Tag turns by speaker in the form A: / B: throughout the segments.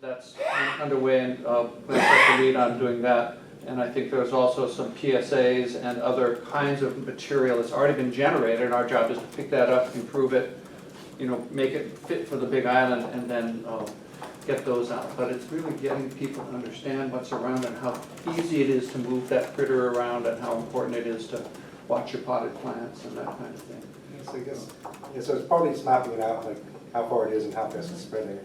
A: that's underway, and we'll take the lead on doing that. And I think there's also some PSAs and other kinds of material that's already been generated, and our job is to pick that up, improve it, you know, make it fit for the big island, and then get those out. But it's really getting people to understand what's around and how easy it is to move that critter around, and how important it is to watch your potted plants and that kind of thing.
B: So I guess, yeah, so it's probably just mapping it out, like how far it is and how fast it's spreading.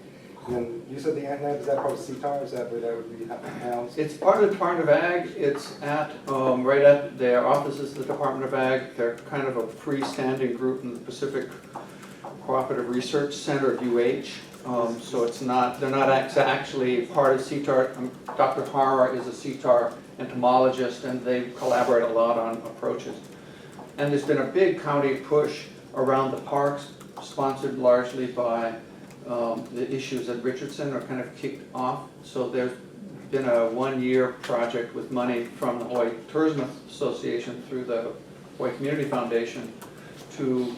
B: And then you said the ant-lion, is that part of CTAR? Is that where that would be housed?
A: It's part of the Department of Ag. It's at, right at their offices, the Department of Ag. They're kind of a freestanding group in the Pacific Cooperative Research Center of UH. So it's not, they're not actually part of CTAR. Dr. Hara is a CTAR entomologist, and they collaborate a lot on approaches. And there's been a big county push around the parks, sponsored largely by the issues at Richardson are kind of kicked off. So there's been a one-year project with money from the Hawaii Tourism Association through the Hawaii Community Foundation to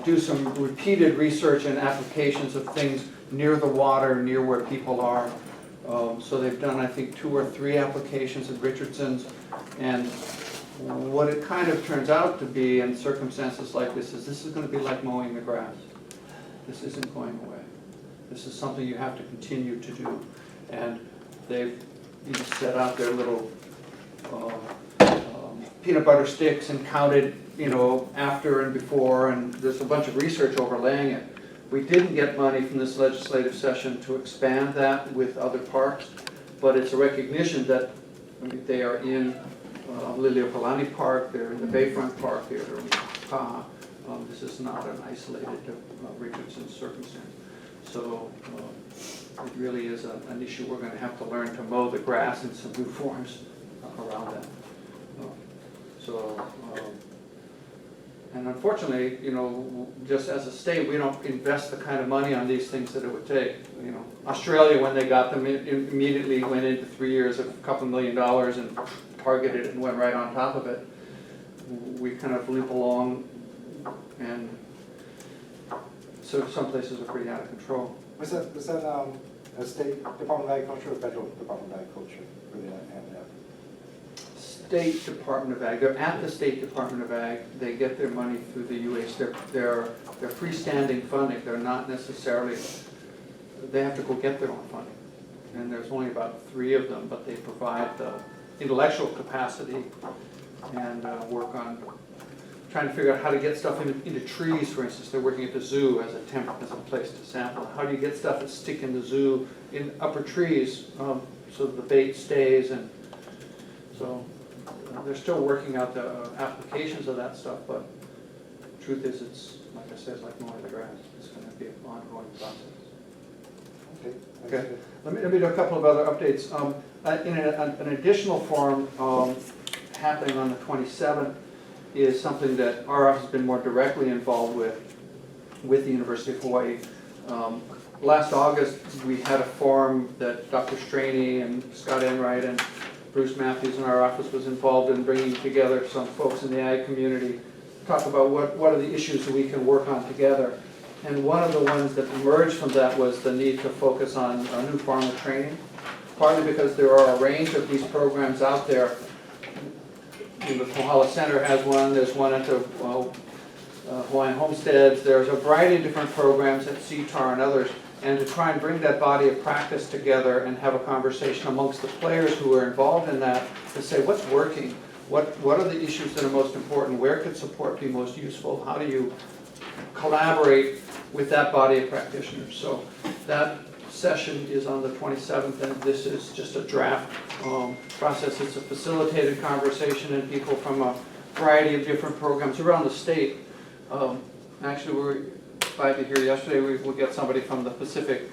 A: do some repeated research and applications of things near the water, near where people are. So they've done, I think, 2 or 3 applications at Richardson's, and what it kind of turns out to be in circumstances like this is going to be like mowing the grass. This isn't going away. This is something you have to continue to do. And they've set out their little peanut butter sticks and counted, you know, after and before, and there's a bunch of research overlaying it. We didn't get money from this legislative session to expand that with other parks, but it's a recognition that they are in Liliuokalani Park, they're in the Bayfront Park, they're in Kaha. This is not an isolated Richardson circumstance. So it really is an issue we're going to have to learn to mow the grass in some new forms around that. And unfortunately, you know, just as a state, we don't invest the kind of money on these things that it would take. You know, Australia, when they got them, immediately went into 3 years of a couple $1 million and targeted it and went right on top of it. We kind of limp along, and so some places are pretty out of control.
B: Was that a state Department of Agriculture or federal Department of Agriculture for the ant-lion?
A: State Department of Ag. They're at the State Department of Ag. They get their money through the UH. They're freestanding funding. They're not necessarily, they have to go get their own funding. And there's only about 3 of them, but they provide the intellectual capacity and work on trying to figure out how to get stuff into trees, for instance. They're working at the zoo as a place to sample. How do you get stuff that stick in the zoo in upper trees so that the bait stays? And so they're still working out the applications of that stuff, but the truth is, it's, like I said, it's like mowing the grass. It's going to be an ongoing process. Okay. Let me do a couple of other updates. In an additional forum happening on the 27th is something that our office has been more directly involved with the University of Hawaii. Last August, we had a forum that Dr. Straney and Scott Enright and Bruce Matthews in our office was involved in bringing together some folks in the ag community, talk about what are the issues that we can work on together. And one of the ones that emerged from that was the need to focus on new farmer training, partly because there are a range of these programs out there. The Kohala Center has one, there's one at the Hawaiian Homesteads, there's a variety of different programs at CTAR and others, and to try and bring that body of practice together and have a conversation amongst the players who are involved in that to say what's working, what are the issues that are most important, where could support be most useful, how do you collaborate with that body of practitioners. So that session is on the 27th, and this is just a draft process. It's a facilitated conversation, and people from a variety of different programs around the state. Actually, we were glad to hear yesterday we'll get somebody from the Pacific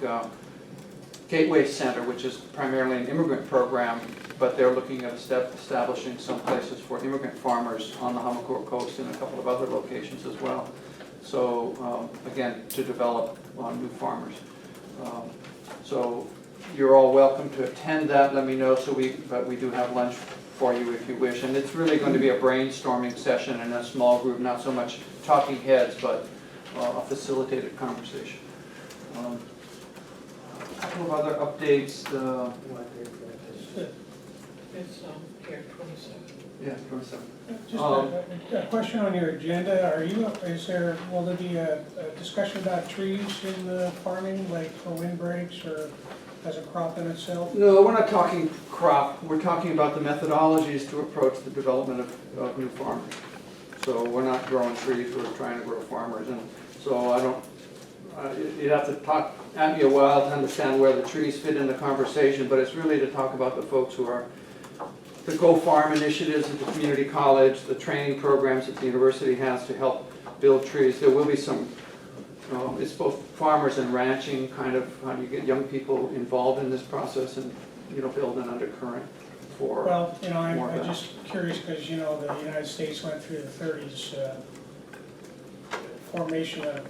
A: Gateway Center, which is primarily an immigrant program, but they're looking at establishing some places for immigrant farmers on the Hamakua Coast and a couple of other locations as well. So again, to develop new farmers. So you're all welcome to attend that. Let me know. But we do have lunch for you if you wish. And it's really going to be a brainstorming session in a small group, not so much talking heads, but a facilitated conversation. couple of other updates,
C: It's, here, 27.
A: yeah, 27.
D: Just a question on your agenda, will there be a discussion about trees in the farming, like for windbreaks or as a crop in itself?
A: No, we're not talking crop, we're talking about the methodologies to approach the development of new farmers. So we're not growing trees, we're trying to grow farmers, and so I don't, you'd have to talk at me a while to understand where the trees fit in the conversation, but it's really to talk about the folks who are the Go Farm initiatives at the community college, the training programs that the university has to help build trees. There will be some, it's both farmers and ranching, kind of how do you get young people involved in this process and, you know, build an undercurrent for
D: Well,
A: more of
D: I'm
A: that.
D: just curious because, the United States went through the 30s formation of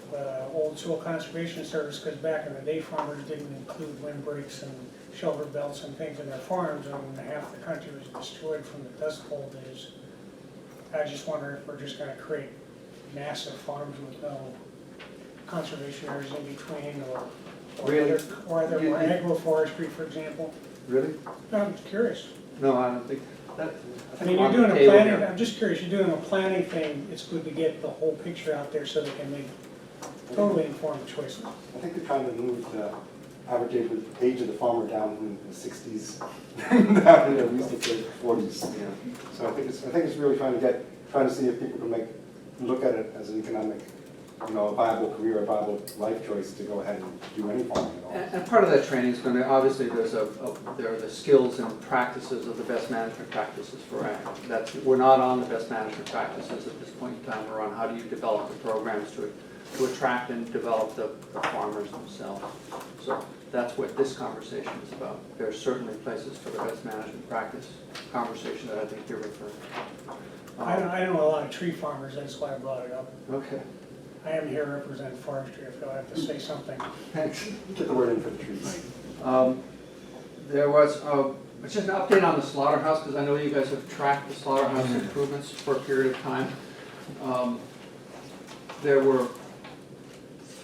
D: old soil conservation service, because back in the day farmers didn't include windbreaks and shoulder belts and things in their farms, and half the country was destroyed from the Dust Bowl days. I just wonder if we're just going to create massive farms with no conservation areas in between,
A: Really?
D: or agroforestry, for example.
A: Really?
D: I'm curious.
A: No, I don't think that.
D: I mean, you're doing a planning, I'm just curious, you're doing a planning thing, it's good to get the whole picture out there so they can make totally informed choices.
B: I think they're trying to move the average age of the farmer down from the 60s down to at least the 40s.
A: Yeah.
B: So I think it's really trying to see if people can look at it as an economic, a viable career, a viable life choice to go ahead and do any farming at all.
A: And part of that training is going to, obviously, there are the skills and practices of the best management practices for ag. We're not on the best management practices at this point in time. We're on how do you develop the programs to attract and develop the farmers themselves. So that's what this conversation is about. There are certainly places for the best management practice conversation that I think you're referring to.
D: I know a lot of tree farmers, that's why I brought it up.
A: Okay,
D: I am here to represent forestry, if I have to say something.
A: thanks.
B: Get the word in for the trees.
A: There was just an update on the slaughterhouse, because I know you guys have tracked the slaughterhouse improvements for a period of time. There were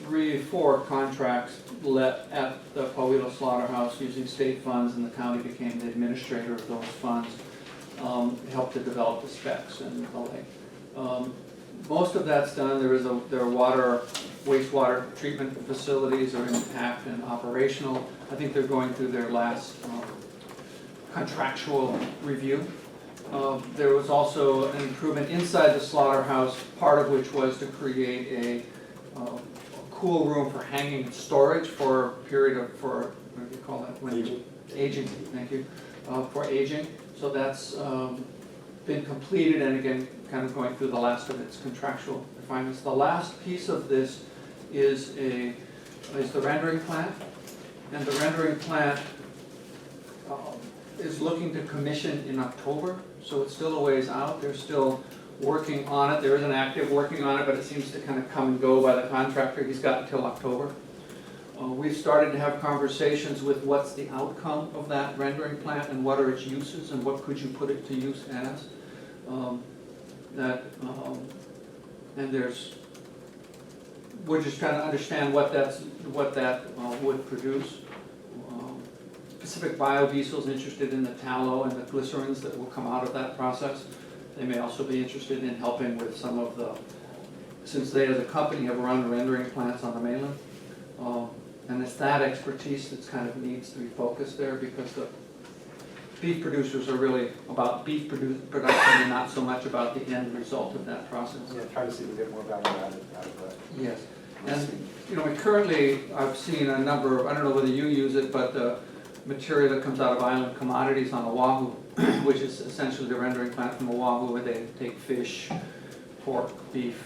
A: 3 or 4 contracts let at the Hilo slaughterhouse using state funds, and the county became the administrator of those funds, helped to develop the specs and the like. Most of that's done. There are wastewater treatment facilities are intact and operational. I think they're going through their last contractual review. There was also an improvement inside the slaughterhouse, part of which was to create a cool room for hanging storage for a period of, what do you call that?
B: Aging.
A: Aging, thank you, for aging. So that's been completed, and again, kind of going through the last of its contractual refinements. The last piece of this is the rendering plant, and the rendering plant is looking to commission in October, so it's still a ways out. They're still working on it. There is an active working on it, but it seems to kind of come and go by the contractor. He's got until October. We've started to have conversations with what's the outcome of that rendering plant and what are its uses and what could you put it to use as. We're just trying to understand what that would produce. Pacific Biodiesel is interested in the tallow and the glycerins that will come out of that process. They may also be interested in helping with some of the, since they as a company have run rendering plants on the mainland. And it's that expertise that kind of needs to be focused there, because the beef producers are really about beef production and not so much about the end result of that process.
B: Yeah, trying to see if we get more value out of that.
A: Yes, and currently I've seen a number of, I don't know whether you use it, but the material that comes out of Island Commodities on Oahu, which is essentially the rendering plant from Oahu, where they take fish, pork, beef,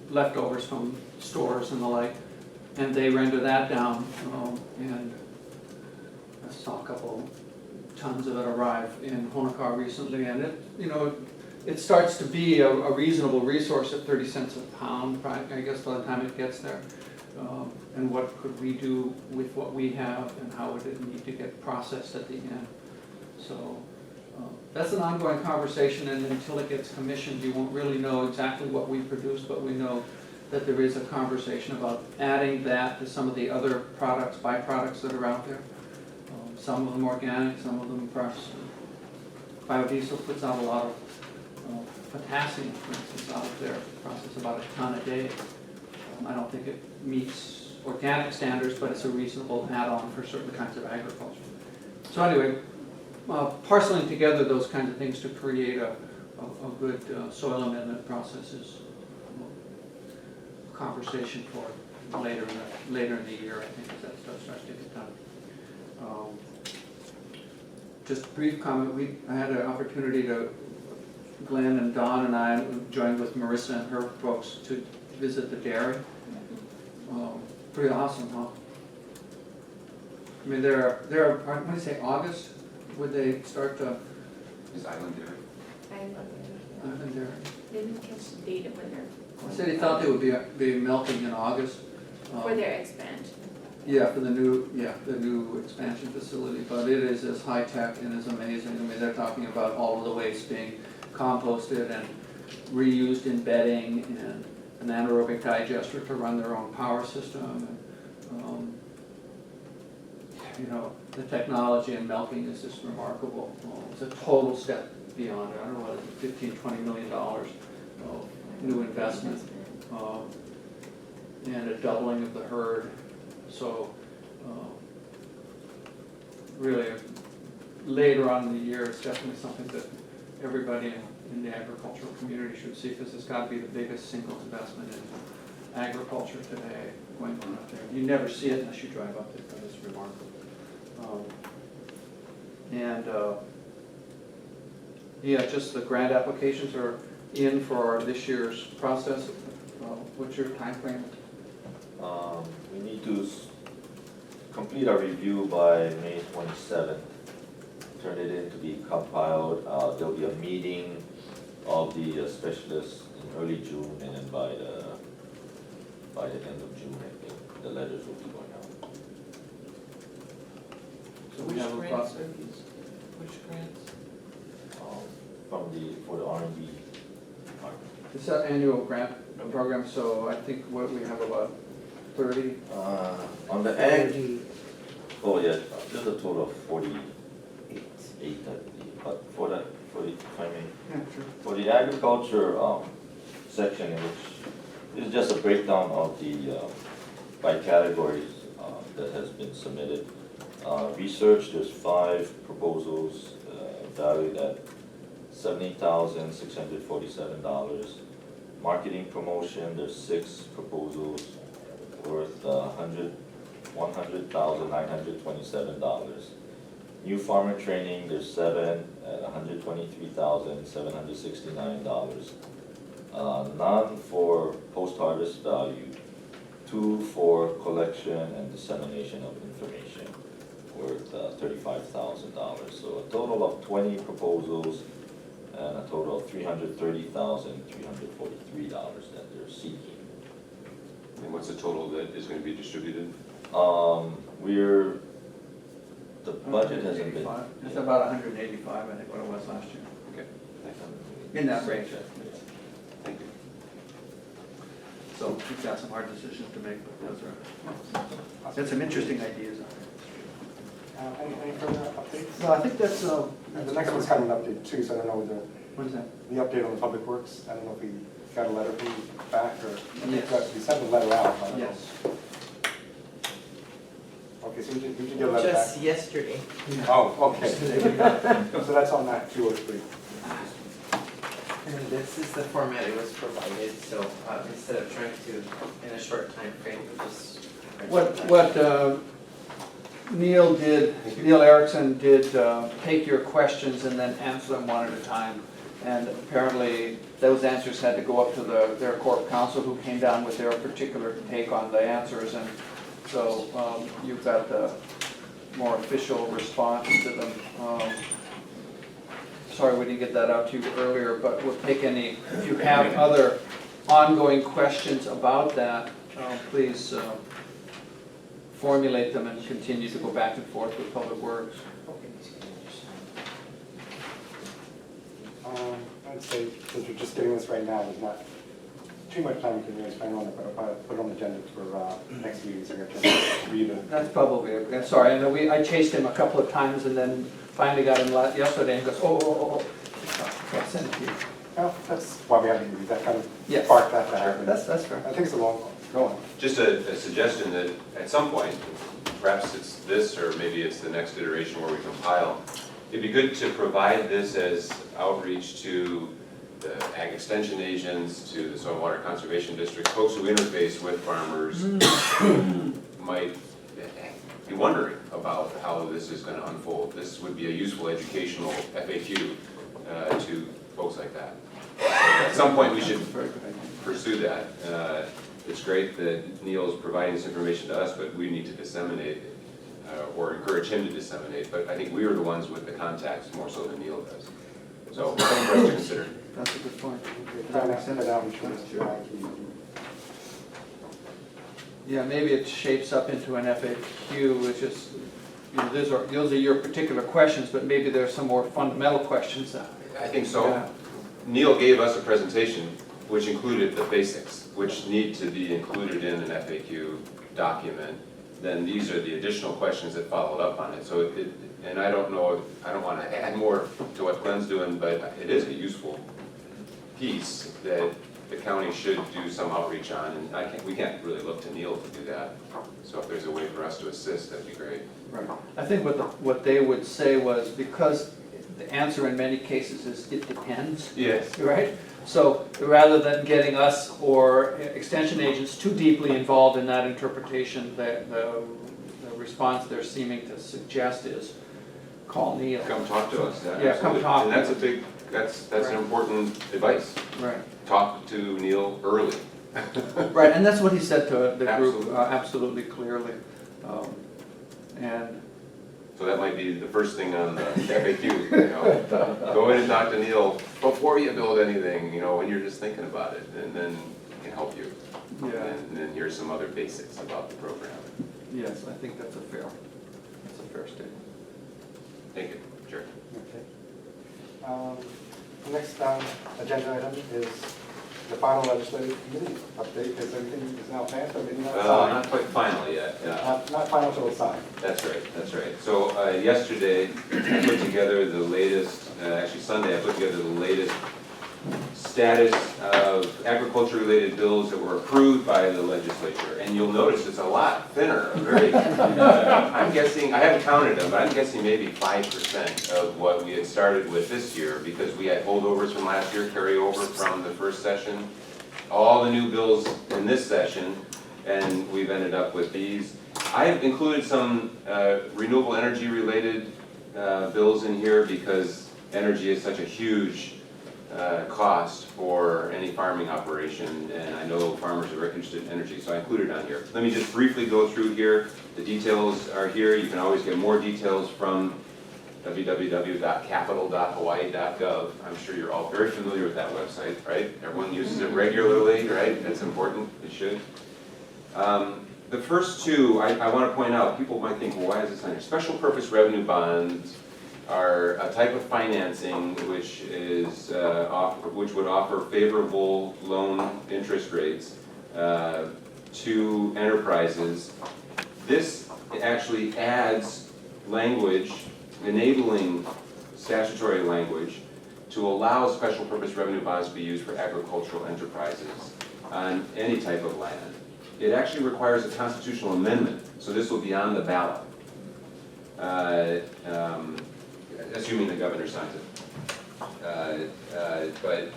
A: leftovers from stores and the like, and they render that down, and I saw a couple tons of it arrive in Honokaa recently, and it starts to be a reasonable resource at 30 cents a pound, I guess, by the time it gets there. And what could we do with what we have, and how would it need to get processed at the end? So that's an ongoing conversation, and until it gets commissioned, you won't really know exactly what we produce, but we know that there is a conversation about adding that to some of the other products, byproducts that are out there. Some of them organic, some of them processed. Biodiesel puts out a lot of potassium, for instance, out of their process, about a ton a day. I don't think it meets organic standards, but it's a reasonable add-on for certain kinds of agriculture. So anyway, parceling together those kinds of things to create a good soil amendment process is a conversation for later in the year, I think, as that stuff starts to get done. Just a brief comment, I had an opportunity to, Glenn and Don and I joined with Marissa and her folks to visit the dairy. Pretty awesome, huh? I mean, they're what do you say, August? Would they start to?
E: Is Island Dairy?
A: Island Dairy.
F: They didn't catch the date of when they're.
A: They said he thought they would be milking in August.
F: For their expansion.
A: Yeah, for the new expansion facility, but it is as high-tech and as amazing. I mean, they're talking about all of the waste being composted and reused in bedding and an anaerobic digester to run their own power system. And, you know, the technology in milking is just remarkable. It's a total step beyond it. I don't know, what, $15–20 million of new investment and a doubling of the herd. So, really, later on in the year, it's definitely something that everybody in the agricultural community should see, because it's got to be the biggest single investment in agriculture today going on up there. You never see it unless you drive up there, but it's remarkable. Yeah, just the grant applications are in for this year's process. What's your time frame?
G: We need to complete our review by May 27th. Turn it in to be compiled. There'll be a meeting of the specialists in early June, and then by the end of June, I think, the letters will be going out.
A: So we
C: Which
A: have
C: grants are these? Which grants?
G: For the R&D department.
A: It's an annual grant program, so I think what we have about 30.
G: On the ag, oh yeah, there's a total of 48, I believe, but for the, if I may,
A: Yeah, sure.
G: for the agriculture section, which is just a breakdown of the, by categories that has been submitted. Research, there's 5 proposals valued at $70,647. Marketing promotion, there's 6 proposals worth $100,927. New farmer training, there's 7 at $123,769. None for post-harvest value, 2 for collection and dissemination of information, worth $35,000. So a total of 20 proposals and a total of $330,343 that they're seeking.
E: And what's the total that is going to be distributed?
G: The budget hasn't been.
A: It's about 185, I think, what it was last year.
E: Okay.
A: In that range.
E: Thank you.
A: So we've got some hard decisions to make, but those are, that's some interesting ideas.
B: Any further updates?
A: No, I think that's,
B: The next one's kind of an update too, so I don't know whether,
A: what is that?
B: the update on the public works, I don't know if we got a letter from you back or,
A: Yes.
B: we sent the letter out. I don't know.
A: Yes.
B: Okay, so we should get a letter back.
H: Just yesterday.
B: Oh, okay. So that's on that 203.
H: And this is the format it was provided, so instead of trying to, in a short time frame, we just.
A: What Neil Erickson did take your questions and then answer them one at a time. And apparently those answers had to go up to their corp counsel, who came down with their particular take on the answers. And so you've got the more official response to them. Sorry we didn't get that out to you earlier, but we'll take any, if you have other ongoing questions about that, please formulate them and continue to go back and forth with Public Works.
B: I'd say, since we're just getting this right now, there's not too much time we can really spend on it, but I'll probably put it on the agenda for next meeting, so I got to read it.
A: That's probably, I'm sorry, I know I chased him a couple of times and then finally got him yesterday and goes, oh. I'll send it to you.
B: Well, that's why we have to read that kind of
A: Yes.
B: spark that to happen.
A: That's fair.
B: I think it's a long one. Go on.
E: Just a suggestion that at some point, perhaps it's this or maybe it's the next iteration where we compile, it'd be good to provide this as outreach to the ag extension agents, to the soil water conservation district, folks who interface with farmers who might be wondering about how this is going to unfold. This would be a useful educational FAQ to folks like that. At some point, we should pursue that. It's great that Neil's providing this information to us, but we need to disseminate it, or encourage him to disseminate. But I think we are the ones with the contacts more so than Neil does. So, something for us to consider.
A: That's a good point.
B: That makes sense.
A: Yeah, maybe it shapes up into an FAQ, which is, those are your particular questions, but maybe there are some more fundamental questions.
E: I think so.
A: Yeah.
E: Neil gave us a presentation which included the basics, which need to be included in an FAQ document. Then these are the additional questions that followed up on it. So and I don't know, I don't want to add more to what Glenn's doing, but it is a useful piece that the county should do some outreach on, and we can't really look to Neil to do that. So if there's a way for us to assist, that'd be great.
A: Right. I think what they would say was, because the answer in many cases is it depends.
E: Yes.
A: Right? So rather than getting us or extension agents too deeply involved in that interpretation, the response they're seeming to suggest is call Neil.
E: Come talk to us.
A: Yeah, come talk.
E: And that's a big, that's an important advice.
A: Right.
E: Talk to Neil early.
A: Right, and that's what he said to the group,
E: Absolutely.
A: absolutely clearly. And
E: So that might be the first thing on the FAQ, you know. Go in and talk to Neil before you build anything, you know, when you're just thinking about it, and then he can help you.
A: yeah,
E: And then here's some other basics about the program.
A: yes, I think that's a fair statement.
E: Thank you, Chair.
B: Okay. The next agenda item is the final legislative committee update, because everything is now passed, or maybe not signed.
E: Not quite final yet.
B: Not final till it's signed.
E: That's right, that's right. So yesterday, I put together the latest, actually Sunday, I put together the latest status of agriculture-related bills that were approved by the legislature. And you'll notice it's a lot thinner, I'm guessing, I haven't counted them, but I'm guessing maybe 5% of what we had started with this year, because we had holdovers from last year, carryover from the first session, all the new bills in this session, and we've ended up with these. I've included some renewable energy-related bills in here because energy is such a huge cost for any farming operation, and I know farmers are very interested in energy, so I included it on here. Let me just briefly go through here. The details are here. You can always get more details from www.capital.hawaii.gov. I'm sure you're all very familiar with that website, right? Everyone uses it regularly, right? That's important. It should. The first two, I want to point out, people might think, well, why is this on here? Special purpose revenue bonds are a type of financing which is which would offer favorable loan interest rates to enterprises. This actually adds language, enabling statutory language, to allow special purpose revenue bonds to be used for agricultural enterprises on any type of land. It actually requires a constitutional amendment, so this will be on the ballot. Assuming the governor signs it. But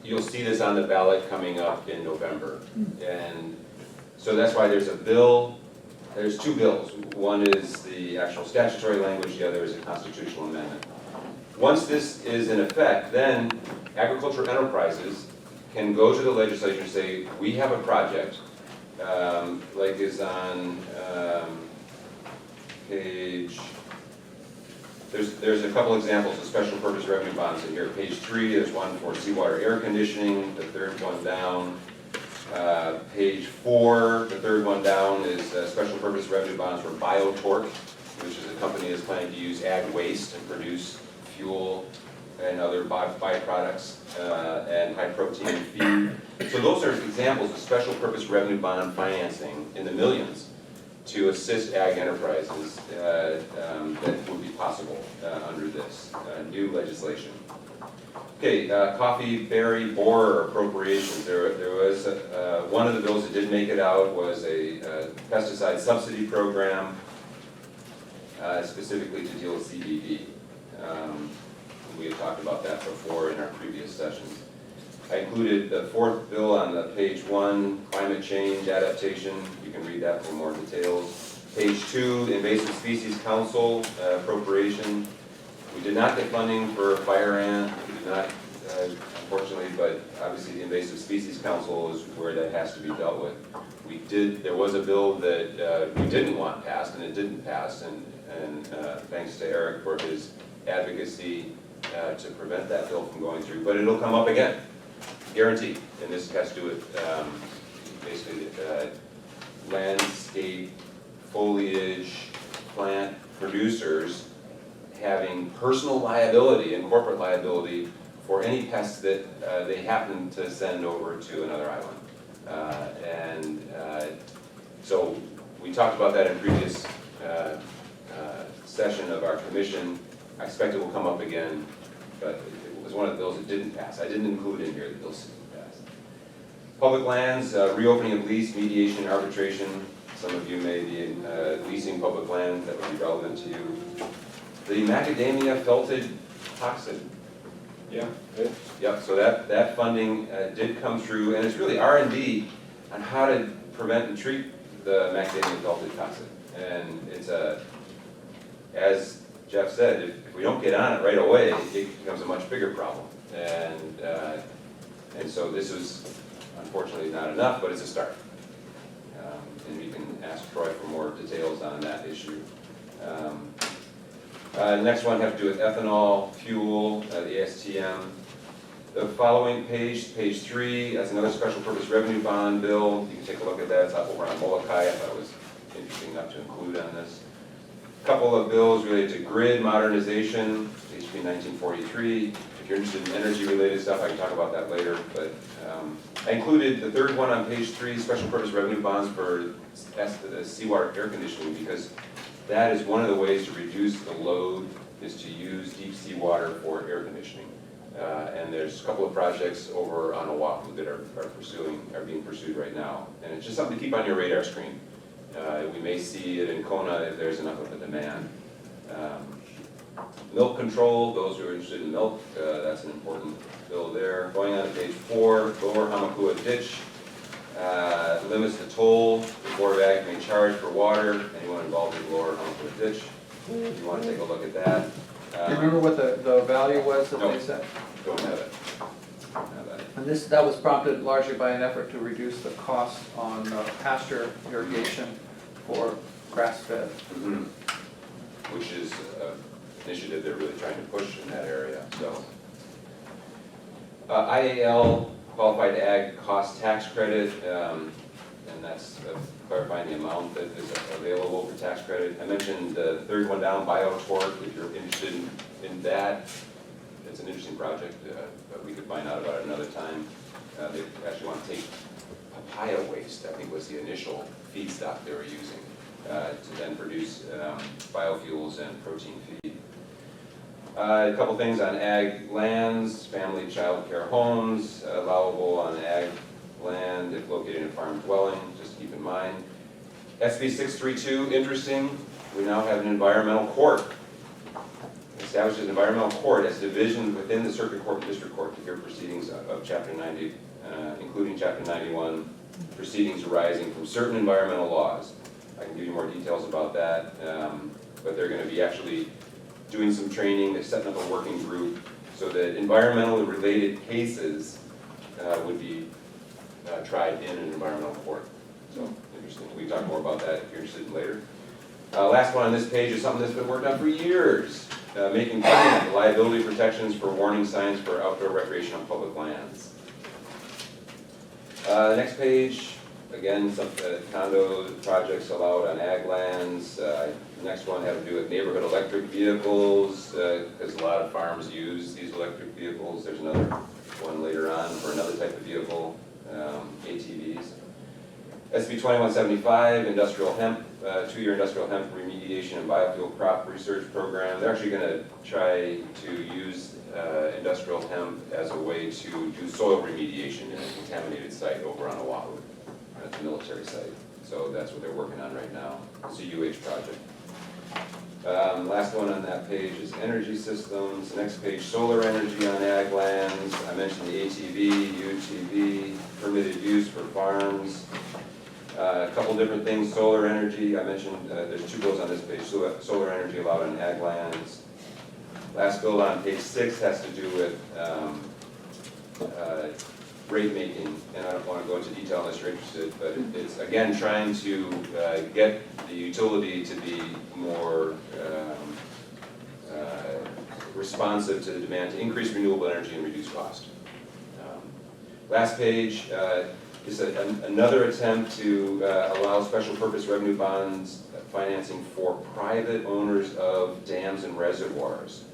E: you'll see this on the ballot coming up in November. And so that's why there's a bill, there's two bills. One is the actual statutory language, the other is a constitutional amendment. Once this is in effect, then agricultural enterprises can go to the legislature and say, we have a project, like is on page, there's a couple examples of special purpose revenue bonds in here. Page 3, there's one for seawater air conditioning, the third one down. Page 4, the third one down, is special purpose revenue bonds for BioTorque, which is a company that's planning to use ag waste and produce fuel and other byproducts and high protein feed. So those are examples of special purpose revenue bond financing in the millions to assist ag enterprises that would be possible under this new legislation. Okay, coffee, berry, borer appropriations. There was, one of the bills that did make it out was a pesticide subsidy program specifically to deal with CBD. We had talked about that before in our previous sessions. I included the fourth bill on the page 1, climate change adaptation. You can read that for more details. Page 2, invasive species council appropriation. We did not get funding for fire ant. We did not, unfortunately, but obviously the invasive species council is where that has to be dealt with. There was a bill that we didn't want passed, and it didn't pass, and thanks to Eric for his advocacy to prevent that bill from going through, but it'll come up again, guaranteed. And this has to do with basically landscape, foliage, plant producers having personal liability and corporate liability for any pests that they happen to send over to another island. So we talked about that in previous session of our commission. I expect it will come up again, but it was one of the bills that didn't pass. I didn't include in here the bills that didn't pass. Public lands, reopening of lease, mediation, arbitration. Some of you may be leasing public land, that would be relevant to you. The macadamia felted toxin.
B: Yeah.
E: Yep, so that funding did come through, and it's really R&D on how to prevent and treat the macadamia felted toxin. And it's as Jeff said, if we don't get on it right away, it becomes a much bigger problem. And so this is unfortunately not enough, but it's a start. And we can ask Troy for more details on that issue. The next one has to do with ethanol, fuel, the STM. The following page, page 3, that's another special purpose revenue bond bill. You can take a look at that. It's up over on Molokai. I thought it was interesting enough to include on this. A couple of bills related to grid modernization, HB 1943. If you're interested in energy-related stuff, I can talk about that later. But I included the third one on page 3, special purpose revenue bonds for the seawater air conditioning, because that is one of the ways to reduce the load, is to use deep sea water for air conditioning. And there's a couple of projects over on Oahu that are being pursued right now. And it's just something to keep on your radar screen. We may see it in Kona if there's enough of a demand. Milk control, those who are interested in milk, that's an important bill there. Going on to page 4, Lower Hamakua Ditch. Limits the toll the Board of Ag may charge for water. Anyone involved in the Lower Hamakua Ditch, if you want to take a look at that.
A: Do you remember what the value was that they said?
E: Don't have it. Don't have that.
A: And that was prompted largely by an effort to reduce the cost on pasture irrigation for grass-fed.
E: Mm-hmm. Which is an initiative they're really trying to push in that area. So, IAL, Qualified Ag Cost Tax Credit, and that's clarifying the amount that is available for tax credit. I mentioned the third one down, BioTorque, if you're interested in that. It's an interesting project, but we could find out about it another time. They actually want to take papaya waste, I think was the initial feedstock they were using, to then produce biofuels and protein feed. A couple things on ag lands, family child care homes, allowable on ag land if located in a farm dwelling, just keep in mind. SB 632, interesting, we now have an environmental court. Established an environmental court as division within the circuit court and district court to hear proceedings of Chapter 90, including Chapter 91, proceedings arising from certain environmental laws. I can give you more details about that, but they're going to be actually doing some training. They're setting up a working group so that environmentally related cases would be tried in an environmental court. So interesting. We can talk more about that if you're interested later. Last one on this page is something that's been worked on for years. Making permanent liability protections for warning signs for outdoor recreation on public lands. The next page, again, some condo projects allowed on ag lands. The next one had to do with neighborhood electric vehicles, because a lot of farms use these electric vehicles. There's another one later on for another type of vehicle. ATVs. SB 2175, industrial hemp, 2-year industrial hemp remediation and biofuel crop research program. They're actually gonna try to use industrial hemp as a way to do soil remediation in a contaminated site over on Oahu, at the military site. So that's what they're working on right now. It's a UH project. Last one on that page is energy systems. Next page, solar energy on ag lands. I mentioned the ATV, UTV, permitted use for farms. A couple different things, solar energy, I mentioned, there's 2 bills on this page, solar energy allowed on ag lands. Last bill on page 6 has to do with rate making, and I don't want to go into detail unless you're interested, but it's again trying to get the utility to be more responsive to the demand, to increase renewable energy and reduce cost. Last page is another attempt to allow special purpose revenue bonds financing for private owners of dams and reservoirs.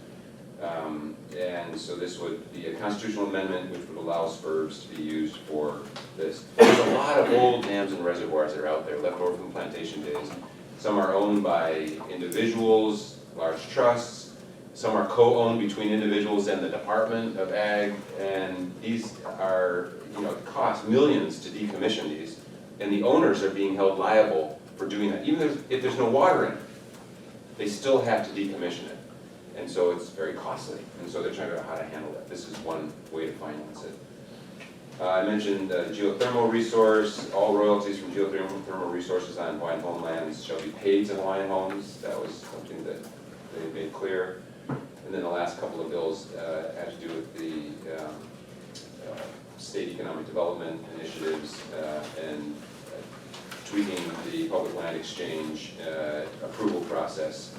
E: And so this would be a constitutional amendment which would allow spurs to be used for this. There's a lot of old dams and reservoirs that are out there left over from plantation days. Some are owned by individuals, large trusts. Some are co-owned between individuals and the Department of Ag. And these are, it costs millions to decommission these. And the owners are being held liable for doing that. Even if there's no water in it, they still have to decommission it. And so it's very costly, and so they're trying to figure out how to handle that. This is one way to finance it. I mentioned geothermal resource. All royalties from geothermal resources on Hawaiian homelands shall be paid to Hawaiian homes. That was something that they made clear. And then the last couple of bills had to do with the state economic development initiatives and tweaking the public land exchange approval process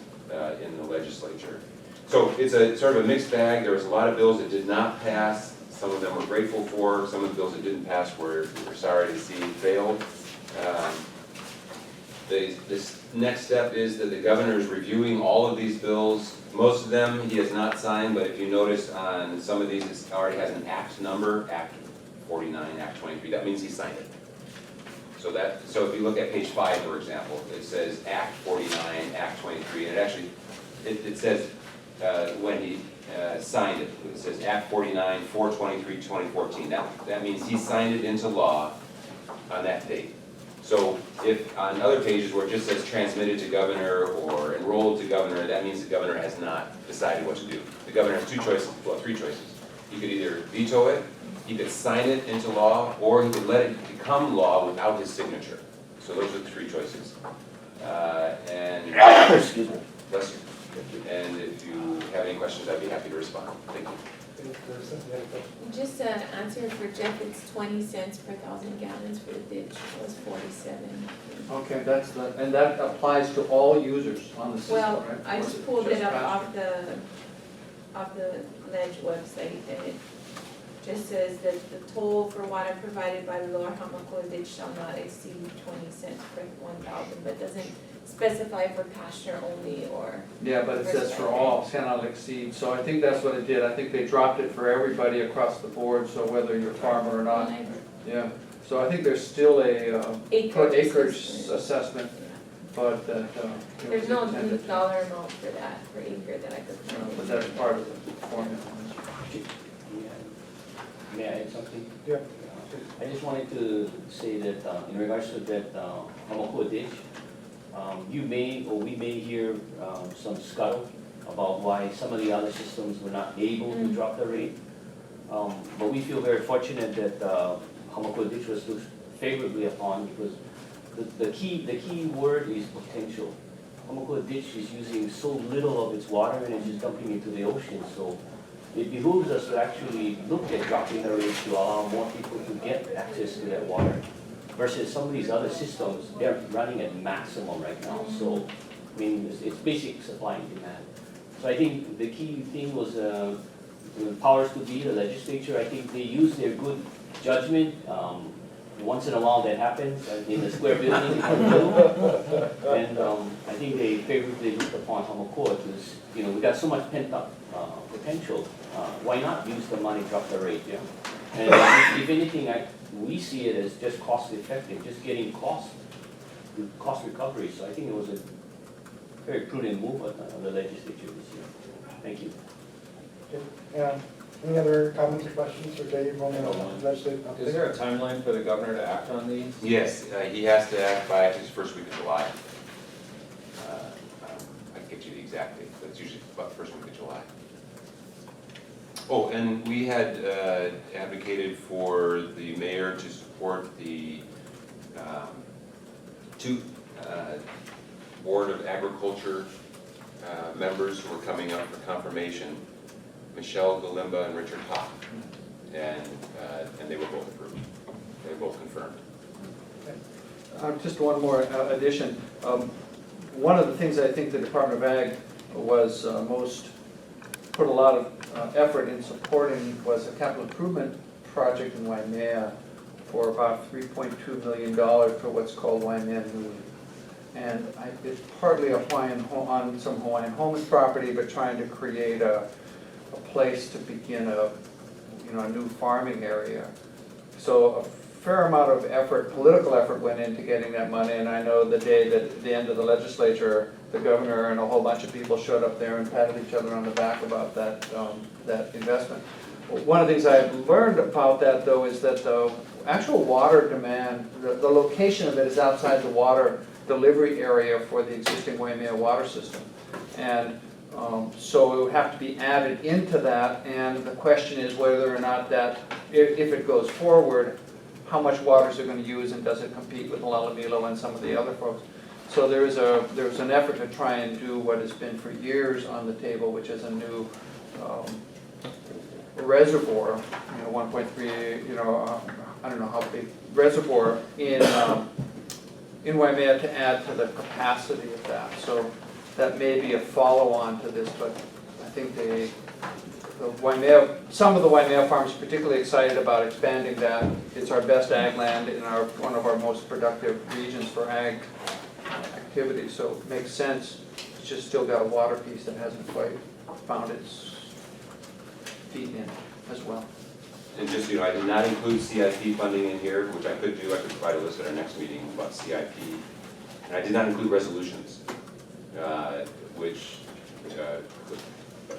E: in the legislature. So it's a sort of a mixed bag. There was a lot of bills that did not pass. Some of them we're grateful for. Some of the bills that didn't pass we're sorry to see failed. This next step is that the governor is reviewing all of these bills. Most of them he has not signed, but if you notice on some of these, it already has an act number, Act 49, Act 23. That means he signed it. So if you look at page 5, for example, it says Act 49, Act 23, and it actually, it says when he signed it, it says Act 49, 4/23/2014. That means he signed it into law on that date. So if on other pages where it just says transmitted to governor or enrolled to governor, that means the governor has not decided what to do. The governor has 2 choices, well, 3 choices. He could either veto it, he could sign it into law, or he could let it become law without his signature. So those are the 3 choices.
G: Excuse me.
E: Bless you. And if you have any questions, I'd be happy to respond. Thank you.
F: Just an answer for Jeff, it's 20 cents per 1,000 gallons for the ditch, it was 47.
A: Okay, and that applies to all users on the system, right?
F: Well, I
A: Or is
F: just
A: it
F: pulled it up
A: Pasco?
F: off the ledge website, and it just says that the toll for water provided by the lower Hamakua ditch shall not exceed 20 cents per 1,000, but doesn't specify for pasture only or.
A: Yeah, but it says for all, cannot exceed, so I think that's what it did. I think they dropped it for everybody across the board, so whether you're a farmer or not. Yeah, so I think there's still a per acreage assessment, but that,
F: There's no dollar amount for that, per acre that I could find.
A: but that's part of the formula.
I: May I add something?
B: Yeah.
I: I just wanted to say that in regards to that Hamakua ditch, you may, or we may hear some scuttle about why some of the other systems were not able to drop the rate. But we feel very fortunate that Hamakua ditch was looked favorably upon because the key word is potential. Hamakua ditch is using so little of its water and it's just dumping into the ocean. So it behooves us to actually look at dropping the rate to allow more people to get access to that water. Versus some of these other systems, they're running at maximum right now. So, I mean, it's basic supply and demand. So I think the key thing was the powers to be, the legislature, I think they use their good judgment. Once in a while that happens in the square building. And I think they favorably looked upon Hamakua because, we got so much pent up potential. Why not use the money, drop the rate, yeah? And if anything, we see it as just cost effective, just getting cost recovery. So I think it was a very prudent move on the legislature this year. Thank you.
B: Any other comments or questions for Dave on the legislative update?
J: Is there a timeline for the governor to act on these?
E: Yes, he has to act by his first week of July. I can get you the exact date, but it's usually about the first week of July. Oh, and we had advocated for the mayor to support the two Board of Agriculture members who are coming up for confirmation, Michelle Galimba and Richard Hoff. And they were both approved. They were both confirmed.
A: Just one more addition. One of the things I think the Department of Ag was put a lot of effort in supporting was a capital improvement project in Waimea for about $3.2 million for what's called Waimea New. And it's partly on some Hawaiian Homes property, but trying to create a place to begin a new farming area. So a fair amount of effort, political effort, went into getting that money. And I know the day that at the end of the legislature, the governor and a whole bunch of people showed up there and patted each other on the back about that investment. One of the things I've learned about that, though, is that the actual water demand, the location of it is outside the water delivery area for the existing Waimea water system. And so it would have to be added into that, and the question is whether or not that, if it goes forward, how much water is it going to use, and does it compete with Lalomilo and some of the other folks? So there's an effort to try and do what has been for years on the table, which is a new reservoir, 1.3, I don't know how big, reservoir in Waimea to add to the capacity of that. So that may be a follow-on to this, but I think some of the Waimea farms are particularly excited about expanding that. It's our best ag land in one of our most productive regions for ag activity, so it makes sense. It's just still got a water piece that hasn't quite found its feet in as well.
E: And just, I did not include CIP funding in here, which I could do. I could provide a list at our next meeting about CIP. And I did not include resolutions, which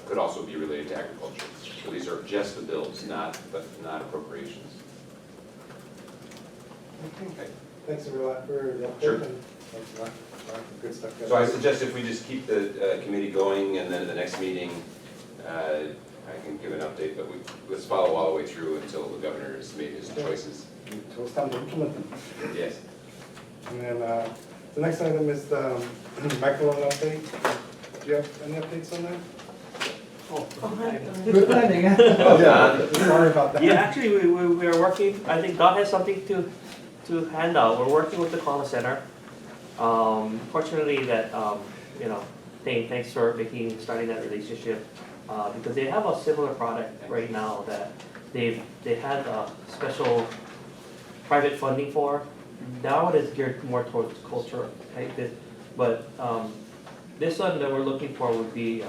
E: could also be related to agriculture. So these are just the bills, not appropriations.
B: Okay. Thanks a lot for the update.
E: Sure.
B: And thanks a lot for good stuff.
E: So I suggest if we just keep the committee going, and then at the next meeting, I can give an update, but let's follow all the way through until the governor has made his choices.
B: So it's time to implement them.
E: Yes.
B: And then the next item is the microloan update. Do you have any updates on that?
A: Good planning, huh?
E: Well done.
B: Sorry about that.
K: Yeah, actually, we are working, I think Don has something to hand out. We're working with the Call Center. Fortunately that, thanks for starting that relationship. Because they have a similar product right now that they had a special private funding for. That one is geared more towards culture, right? But this one that we're looking for would be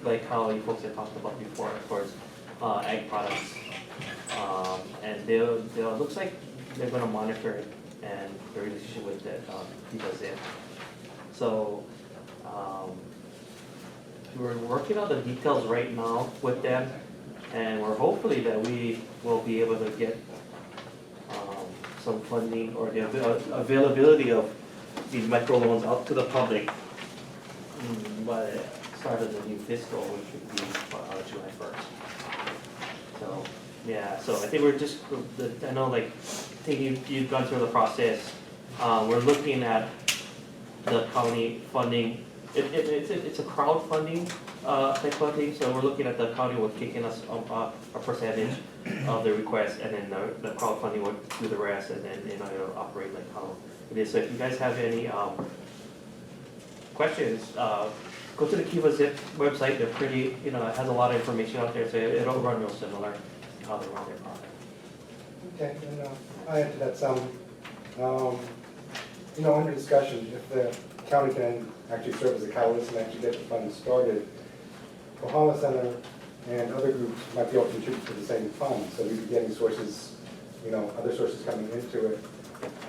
K: like how you folks had talked about before, towards ag products. And they'll looks like they're going to monitor it and the relationship with that does it. So we're working on the details right now with them, and we're hopefully that we will be able to get some funding or the availability of these microloans out to the public by the start of the new fiscal, which would be July 1st. So yeah, so I think we're just, I know I think you've gone through the process. We're looking at the county funding. It's a crowdfunding type of thing, so we're looking at the county would kick in us a percentage of the request, and then the crowdfunding would do the rest, and then it'll operate like how it is. So if you guys have any questions, go to the Kiva Zip website. They're pretty, it has a lot of information out there, so it'll run real similar to how they run their product.
B: Okay, and I add to that some, under discussion, if the county can actually serve as a catalyst and actually get the fund started, Kohala Center and other groups might be able to contribute to the same fund, so we'd be getting sources, other sources coming into it.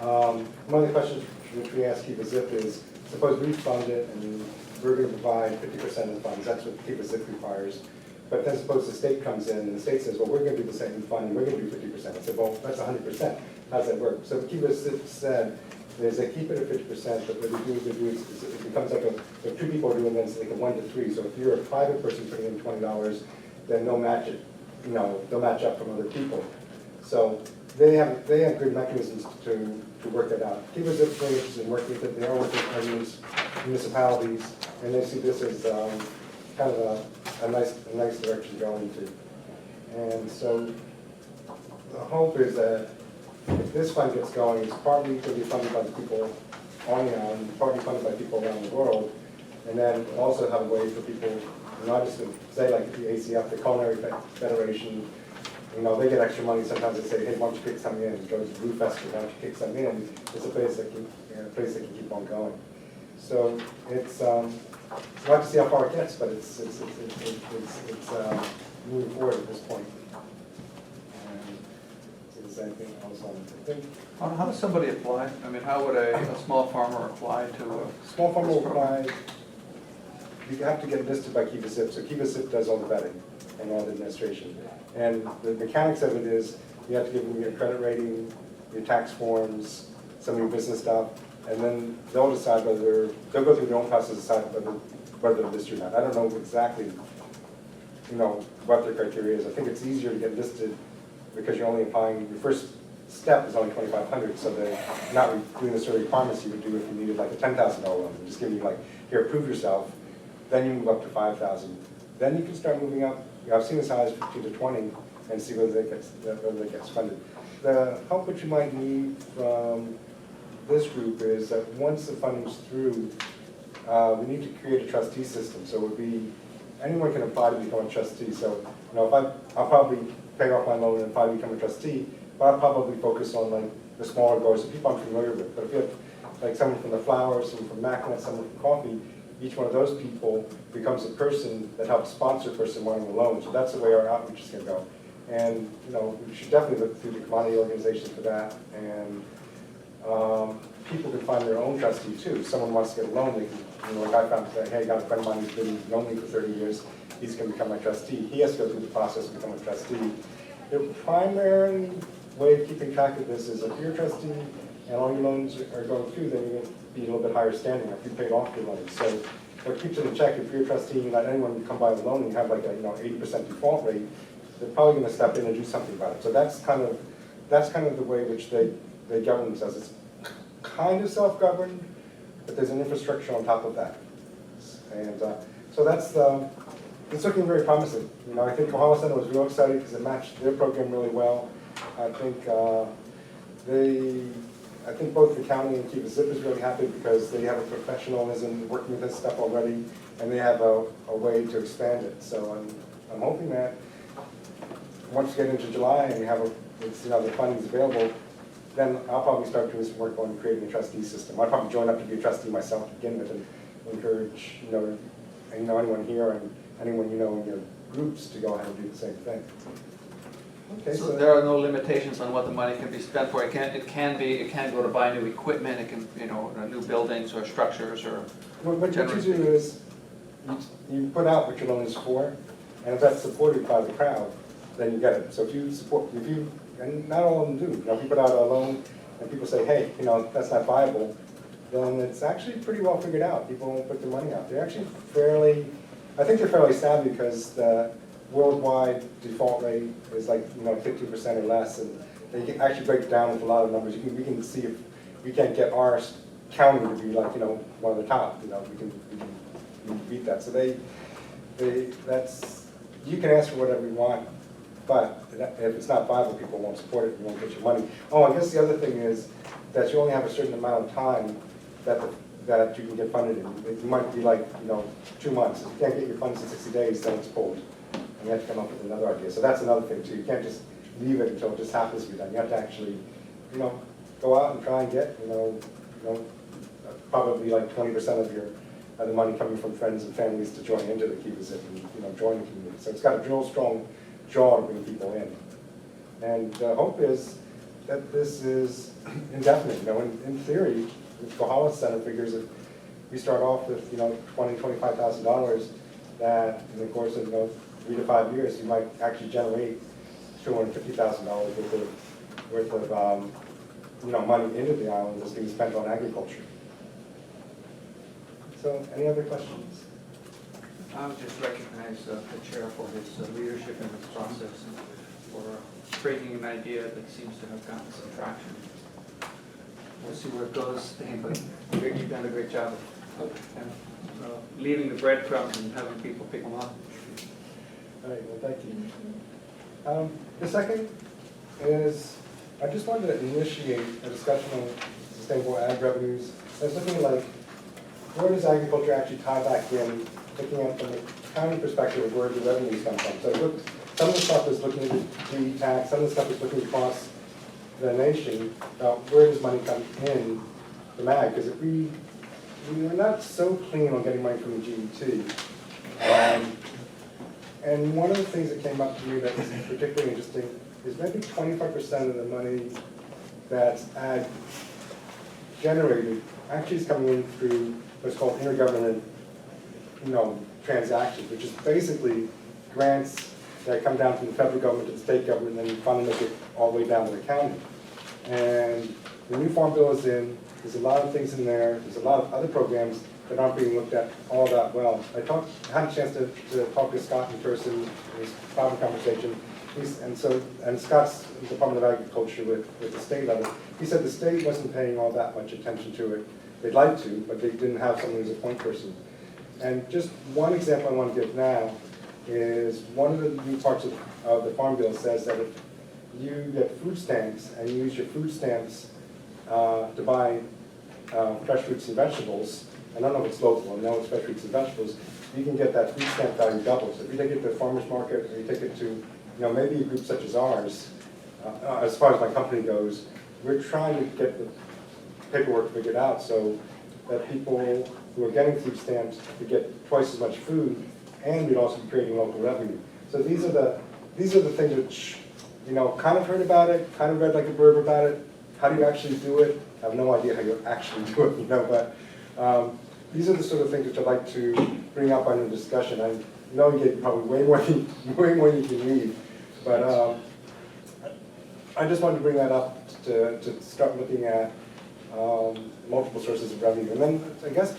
B: One of the questions which we asked Keep a Zip is, suppose we fund it and we're gonna provide 50% of the funds, that's what Keep a Zip requires. But then suppose the state comes in and the state says, well, we're gonna do the same funding, we're gonna do 50%. I said, well, that's 100%, how's that work? So what Keep a Zip said is they keep it at 50%, but what they do is it becomes like if two people are doing this, like a 1 to 3. So if you're a private person putting in $20, then they'll match it, they'll match up from other people. So they have good mechanisms to work that out. Keep a Zip very interested in working with it. They are working with municipalities, and they see this as kind of a nice direction to go into. And so the hope is that if this fund gets going, it's partly going to be funded by the people on the island, partly funded by people around the world, and then also have a way for people, not just to say like the ACF, the Culinary Federation, they get extra money. Sometimes they say, hey, why don't you kick something in? Go to the Brew Festival, why don't you kick something in? It's a place that can keep on going. So it's we'll have to see how far it gets, but it's moving forward at this point. Is there anything else on it?
A: How does somebody apply? I mean, how would a small farmer apply to a?
B: Small farmer will apply, you have to get listed by Keep a Zip, so Keep a Zip does all the vetting and all the administration. And the mechanics of it is, you have to give them your credit rating, your tax forms, some of your business stuff, and then they'll decide whether, they'll go through their own process to decide whether to list you or not. I don't know exactly, what their criteria is. I think it's easier to get listed because you're only applying, your first step is only $2,500, so they're not doing the sort of requirements you would do if you needed like a $10,000 loan. They're just giving you like, here, prove yourself, then you move up to $5,000. Then you can start moving up, I've seen as high as 15 to 20 and see whether that gets funded. The help that you might need from this group is that once the funding's through, we need to create a trustee system. So it would be, anyone can apply to become a trustee. So, if I'll probably pay off my loan and probably become a trustee, but I'll probably focus on like the smaller growers, the people I'm familiar with. But if you have like someone from the flowers, someone from mackerel, someone from coffee, each one of those people becomes a person that helps sponsor a person wanting a loan. So that's the way our outreach is going to go. And we should definitely look through the commodity organization for that. And people can find their own trustee too. If someone wants to get a loan, they can, like I found today, hey, I got a friend of mine who's been known me for 30 years. He's going to become my trustee. He has to go through the process to become a trustee. The primary way of keeping track of this is if you're a trustee and all your loans are going through, then you're going to be a little bit higher standing if you paid off your loans. So what keeps it in check, if you're a trustee and you let anyone come by the loan and you have like a 80% default rate, they're probably going to step in and do something about it. So that's kind of the way in which they govern themselves. It's kind of self-governed, but there's an infrastructure on top of that. And so that's it's looking very promising. I think Kohala Center was real excited because it matched their program really well. I think I think both the county and Keep a Zip is really happy because they have a professionalism working with this stuff already, and they have a way to expand it. So I'm hoping that once we get into July and we have the funding's available, then I'll probably start doing some work on creating a trustee system. I'll probably join up to be a trustee myself to begin with and encourage anyone here and anyone in your groups to go ahead and do the same thing. Okay,
A: So there are no limitations on what the money can be spent for. It can go to buy new equipment. It can, new buildings or structures or.
B: What you do is you put out what your loan is for, and if that's supported by the crowd, then you get it. So and not all of them do. If you put out a loan and people say, hey, that's not viable, then it's actually pretty well figured out. People won't put their money out. They're actually I think they're fairly savvy because the worldwide default rate is like 15% or less, and they can actually break it down with a lot of numbers. We can see if we can't get our county to be like one of the top. We can beat that. So you can ask for whatever you want, but if it's not viable, people won't support it. You won't get your money. Oh, I guess the other thing is that you only have a certain amount of time that you can get funded in. It might be like 2 months. If you can't get your funds in 60 days, then it's pulled. And you have to come up with another idea. So that's another thing too. You can't just leave it until it just happens to be done. You have to actually, go out and try and get, probably like 20% the money coming from friends and families to join into the Kiva Zip and, join the community. So it's got a real strong draw to bring people in. And the hope is that this is indefinite. In theory, the Kohala Center figures if we start off with, $25,000, that in the course of 3 to 5 years, you might actually generate $250,000 worth of money into the island that's being spent on agriculture. So, any other questions?
A: I would just recognize the chair for his leadership in this process and for bringing an idea that seems to have gotten some traction. We'll see where it goes, but you've done a great job of leaving the breadcrumbs and having people pick them up.
B: All right, well, thank you. The second is, I just wanted to initiate a discussion on sustainable ag revenues. I was looking like, where does agriculture actually tie back in, looking at from the county perspective of where the revenues come from. So I looked, some of the stuff is looking at the GE tax, some of the stuff is looking across the nation about where does money come in from ag, because if we were not so clean on getting money from the GET. And one of the things that came up to me that was particularly interesting is maybe 25% of the money that's ag generated actually is coming in through what's called intergovernment, transactions, which is basically grants that come down from the federal government to the state government and then finally make it all the way down to the county. And the new farm bill is in, there's a lot of things in there, there's a lot of other programs that aren't being looked at all that well. I had a chance to talk to Scott in person, in this private conversation, and Scott's Department of Agriculture with the state level. He said the state wasn't paying all that much attention to it. They'd like to, but they didn't have someone who's a point person. And just one example I want to give now is one of the new parts of the Farm Bill says that if you get food stamps and you use your food stamps to buy fresh fruits and vegetables, I don't know if it's local, I know it's fresh fruits and vegetables, you can get that food stamp value doubled. So if you take it to a farmer's market or you take it to maybe a group such as ours, as far as my company goes, we're trying to get the paperwork figured out so that people who are getting food stamps could get twice as much food, and we'd also be creating local revenue. So these are the things which, kind of heard about it, kind of read like a blurb about it. How do you actually do it? I have no idea how you actually do it, but these are the sort of things which I'd like to bring up on the discussion. I know you get probably way more than you can read, but I just wanted to bring that up to start looking at multiple sources of revenue. And then I guess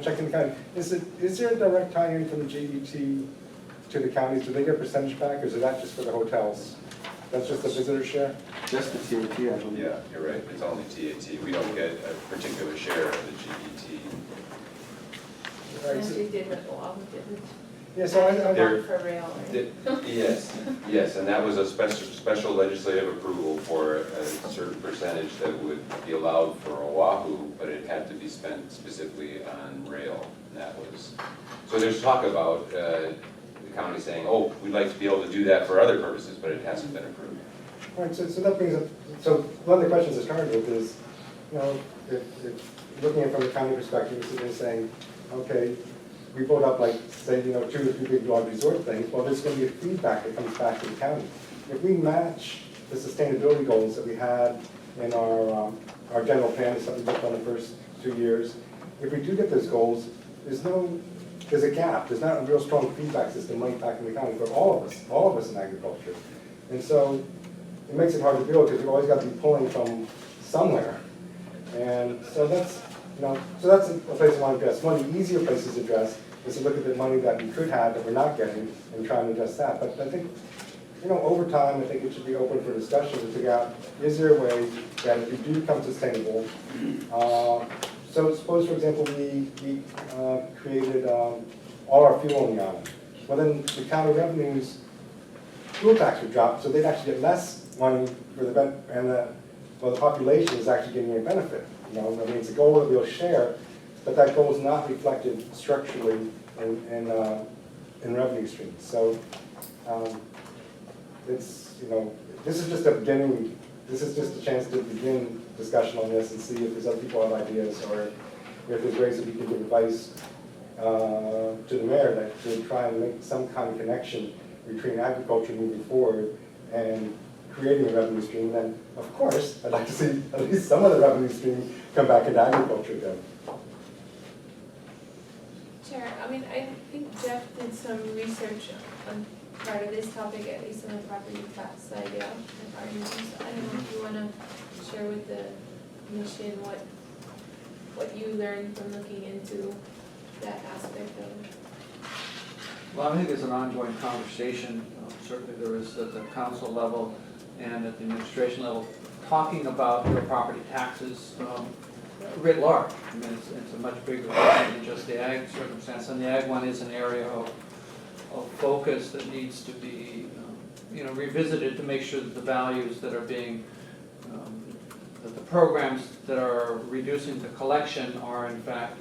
B: checking the county, is there a direct tie-in from the GET to the counties? Do they get a percentage back, or is that just for the hotels? That's just the visitor share?
A: Just the TOT, I believe.
E: Yeah, you're right, it's only TAT. We don't get a particular share of the GET.
B: Right,
F: As we did with Oahu, didn't
B: yeah, so I
E: There-
F: for rail, right?
E: Yes, and that was a special legislative approval for a certain percentage that would be allowed for Oahu, but it had to be spent specifically on rail. And that was, so there's talk about the county saying, oh, we'd like to be able to do that for other purposes, but it hasn't been approved.
B: All right, so that brings up, so one of the questions I started with is, if looking at it from the county perspective, sitting there saying, okay, we vote up like, say, 2 or 3 big broad resort things, well, there's going to be a feedback that comes back to the county. If we match the sustainability goals that we had in our general plan, is something we looked on the first 2 years, if we do get those goals, there's a gap. There's not a real strong feedback system right back in the county for all of us in agriculture. And so it makes it hard to build because you've always got to be pulling from somewhere. And so that's, so that's a place I want to address. One of the easier places to address is to look at the money that we could have that we're not getting and try and address that. But I think, over time, I think it should be open for discussion to figure out, is there a way that if we do become sustainable, so suppose, for example, we created all our fuel on the island. Well, then the county revenues, fuel tax would drop, so they'd actually get less money for the population is actually getting a benefit. I mean, it's a goal that we'll share, but that goal is not reflected structurally in revenue streams. So it's, this is just a beginning. This is just a chance to begin discussion on this and see if there's other people have ideas or if there's ways that we can give advice to the mayor that to try and make some kind of connection between agriculture moving forward and creating a revenue stream, then of course, I'd like to see at least some of the revenue stream come back into agriculture again.
F: Chair, I mean, I think Jeff did some research on part of this topic, at least on the property tax side, yeah. So I don't know if you wanna share with the commission what you learned from looking into that aspect of it.
A: Well, I think it's an ongoing conversation. Certainly there is at the council level and at the administration level, talking about real property taxes writ large. I mean, it's a much bigger question than just the ag circumstance. And the ag one is an area of focus that needs to be revisited to make sure that the values that are being, that the programs that are reducing the collection are in fact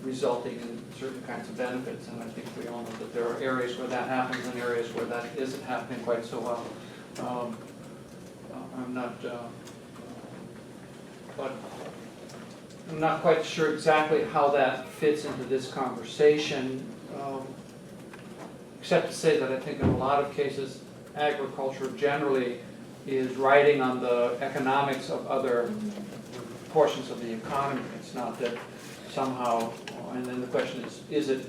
A: resulting in certain kinds of benefits. And I think we all know that there are areas where that happens and areas where that isn't happening quite so well. But I'm not quite sure exactly how that fits into this conversation, except to say that I think in a lot of cases, agriculture generally is riding on the economics of other portions of the economy. It's not that somehow, and then the question is it,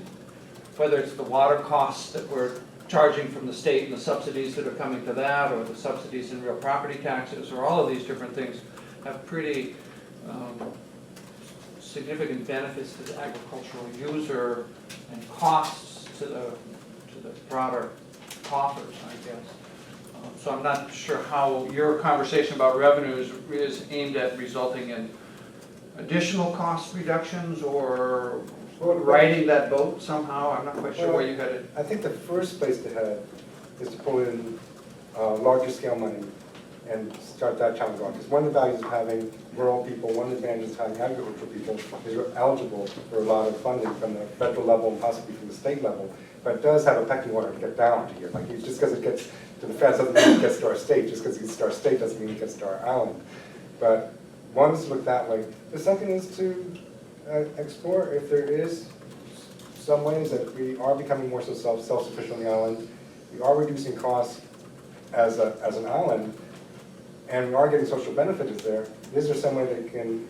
A: whether it's the water costs that we're charging from the state and the subsidies that are coming to that, or the subsidies in real property taxes, or all of these different things have pretty significant benefits to the agricultural user and costs to the broader coffers, I guess. So I'm not sure how your conversation about revenues is aimed at resulting in additional cost reductions or riding that boat somehow. I'm not quite sure where you headed.
B: I think the first place to head is to pull in larger scale money and start that challenge going. Because one of the values of having rural people, one of the advantages of having agricultural people is you're eligible for a lot of funding from the federal level and possibly from the state level. But it does have a pecking order to get down to here. Like just because it gets to the feds doesn't mean it gets to our state. Just because it gets to our state doesn't mean it gets to our island. But one is to look that way. The second is to explore if there is some ways that we are becoming more so self-sufficient on the island. We are reducing costs as an island, and we are getting social benefits there. Is there some way that can